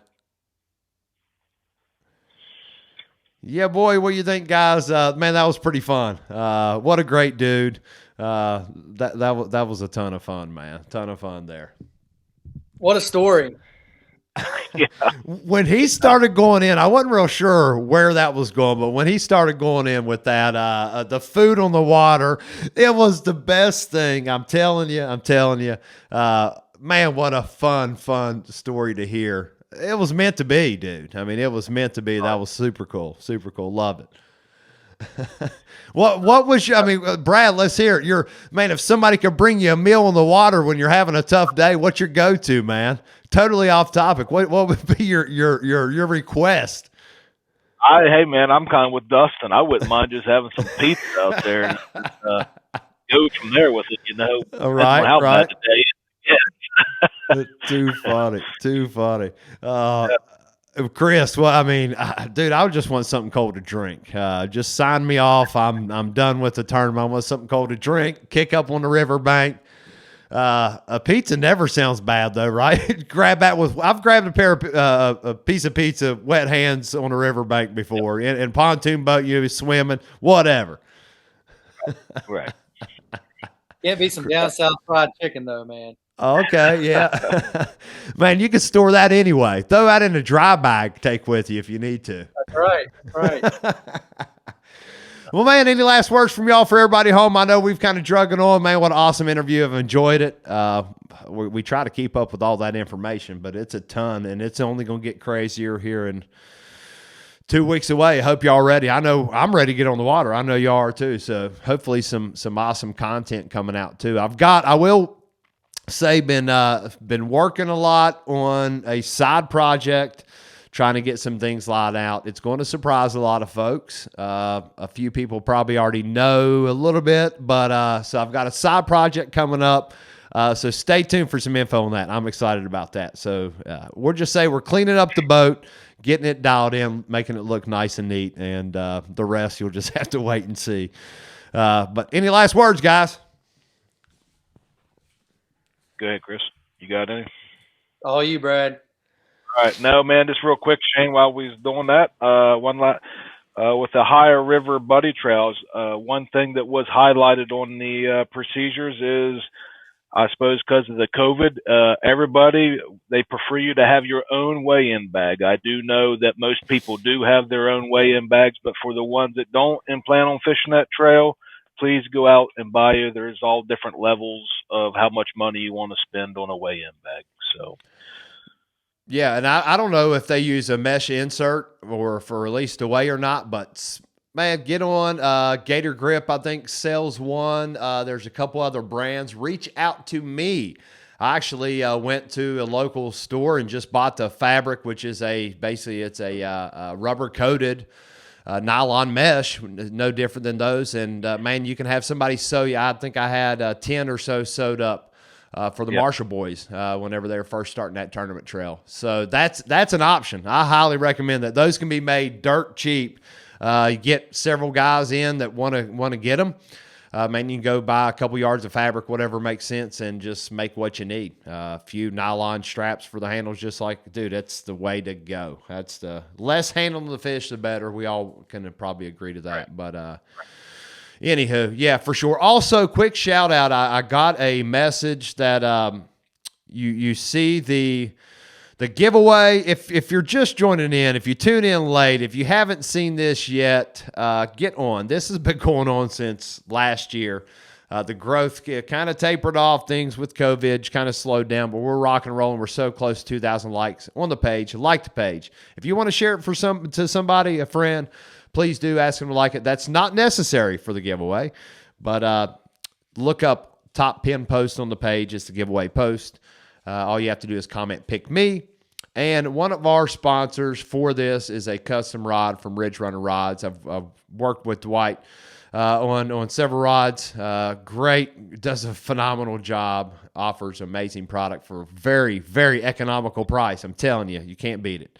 Yeah, boy. What do you think, guys? Man, that was pretty fun. What a great dude. That was a ton of fun, man. Ton of fun there. What a story. When he started going in, I wasn't real sure where that was going, but when he started going in with that, the food on the water, it was the best thing. I'm telling you, man, what a fun story to hear. It was meant to be, dude. I mean, it was meant to be. That was super cool. Super cool. Love it. What was Brad, let's hear it. Man, if somebody could bring you a meal on the water when you're having a tough day, what's your go-to, man? Totally off topic. What would be your request? Hey man, I'm kind of with Dustin. I wouldn't mind just having some pizza out there and go from there with it, All right, how right. bad the day is. Yeah. Too funny. Chris, well, dude, I would just want something cold to drink. Just sign me off. I'm done with the tournament. I want something cold to drink. Kick up on the riverbank. A pizza never sounds bad though, right? I've grabbed a piece of pizza, wet hands on a riverbank before, in pontoon boat, swimming, whatever. Right. Can't be some down south fried chicken though, man. Okay, yeah. Man, you can store that anyway. Throw that in a dry bag, take with you if you need to. That's right. Well, man, any last words from y'all for everybody home? I know we've kind of drug it on, man. What an awesome interview. I've enjoyed it. We try to keep up with all that information, but it's a ton, and it's only going to get crazier here in 2 weeks away. I hope y'all ready. I know I'm ready to get on the water. I know y'all are too. So hopefully some awesome content coming out too. I will say, been working a lot on a side project, trying to get some things lined out. It's going to surprise a lot of folks. A few people probably already know a little bit, but so I've got a side project coming up. So stay tuned for some info on that. I'm excited about that. So we'll just say we're cleaning up the boat, getting it dialed in, making it look nice and neat, and the rest you'll just have to wait and see. But any last words, guys? Go ahead, Chris. You got any? All you, Brad. All right. No, man, just real quick, Shane, while we was doing that, with the higher river buddy trails, one thing that was highlighted on the procedures is, I suppose because of the COVID, everybody, they prefer you to have your own weigh-in bag. I do know that most people do have their own weigh-in bags, but for the ones that don't and plan on fishing that trail, please go out and buy you. There's all different levels of how much money you want to spend on a weigh-in bag. So. Yeah, and I don't know if they use a mesh insert or for release to weigh or not, but man, get on. Gator Grip, I think, sells one. There's a couple other brands. Reach out to me. I actually went to a local store and just bought the fabric, which is basically it's a rubber coated nylon mesh, no different than those. And man, you can have somebody sew you. I think I had 10 or so sewed up. For the Marshall boys whenever they were first starting that tournament trail. So that's an option. I highly recommend that. Those can be made dirt cheap. You get several guys in that want to get them. Man, you can go buy a couple yards of fabric, whatever makes sense, and just make what you need. A few nylon straps for the handles, just like, dude, that's the way to go. That's the less handling the fish, the better. We all can probably agree to that. Right. But anywho, yeah, for sure. Also, quick shout out. I got a message that you see the giveaway. If you're just joining in, if you tune in late, if you haven't seen this yet, get on. This has been going on since last year. The growth kind of tapered off. Things with COVID kind of slowed down, but we're rocking and rolling. We're so close to 2,000 likes on the page. Like the page. If you want to share it to somebody, a friend, please do ask them to like it. That's not necessary for the giveaway, but look up top pin post on the page. It's the giveaway post. All you have to do is comment, pick me. And one of our sponsors for this is a custom rod from Ridge Runner Rods. I've worked with Dwight on several rods. Great, does a phenomenal job, offers amazing product for a very, very economical price. I'm telling you, you can't beat it.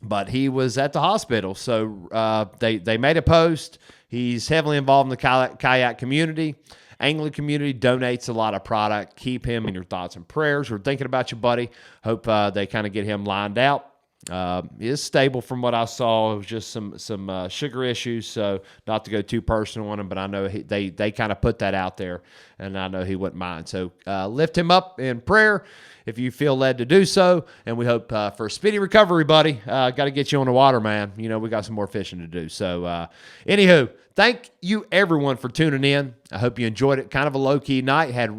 But he was at the hospital, so they made a post. He's heavily involved in the kayak community. Angling community donates a lot of product. Keep him in your thoughts and prayers. We're thinking about you, buddy. Hope they kind of get him lined out. He is stable from what I saw. It was just some sugar issues, so not to go too personal on him, but I know they kind of put that out there, and I know he wouldn't mind. So lift him up in prayer if you feel led to do so, and we hope for a speedy recovery, buddy. Got to get you on the water, man. You know, we got some more fishing to do. So anywho, thank you, everyone, for tuning in. I hope you enjoyed it. Kind of a low-key night. Had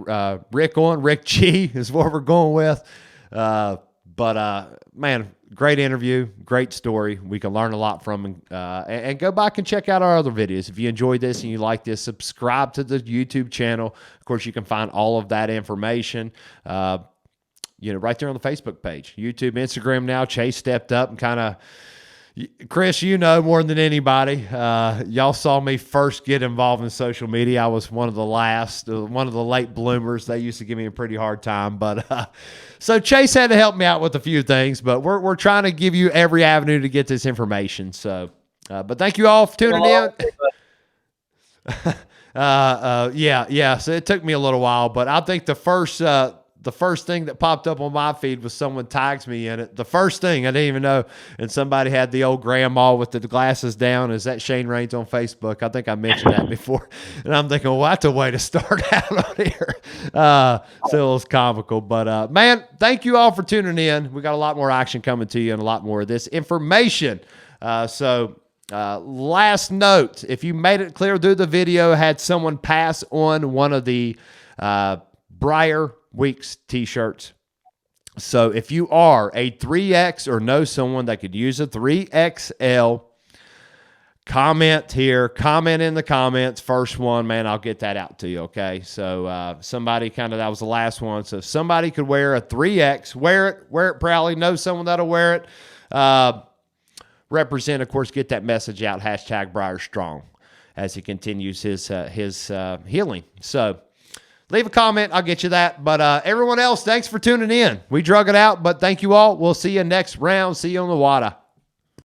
Rick on. Rick G is what we're going with. But man, great interview, great story. We can learn a lot from him. And go back and check out our other videos. If you enjoyed this and you like this, subscribe to the YouTube channel. Of course, you can find all of that information right there on the Facebook page. YouTube, Instagram now. Chase stepped up and kind of, Chris, you know more than anybody. Y'all saw me first get involved in social media. I was one of the late bloomers. They used to give me a pretty hard time. But so Chase had to help me out with a few things. But we're trying to give you every avenue to get this information. So, but thank you all for tuning in. Yeah. So it took me a little while, but I think the first thing that popped up on my feed was someone tags me in it. The first thing, I didn't even know, and somebody had the old grandma with the glasses down. Is that Shane Raines on Facebook? I think I mentioned that before. And I'm thinking, well, that's a way to start out on here. So it was comical. But, man, thank you all for tuning in. We got a lot more action coming to you and a lot more of this information. Last note, if you made it clear through the video, had someone pass on one of the Briar Weeks t-shirts. So if you are a 3X or know someone that could use a 3XL, comment in the comments. First one, man, I'll get that out to you, okay? So somebody that was the last one. So if somebody could wear a 3X, wear it proudly, know someone that'll wear it. Represent, of course, get that message out, #BriarStrong, as he continues his healing. So leave a comment. I'll get you that. But everyone else, thanks for tuning in. We drug it out, but thank you all. We'll see you next round. See you on the water.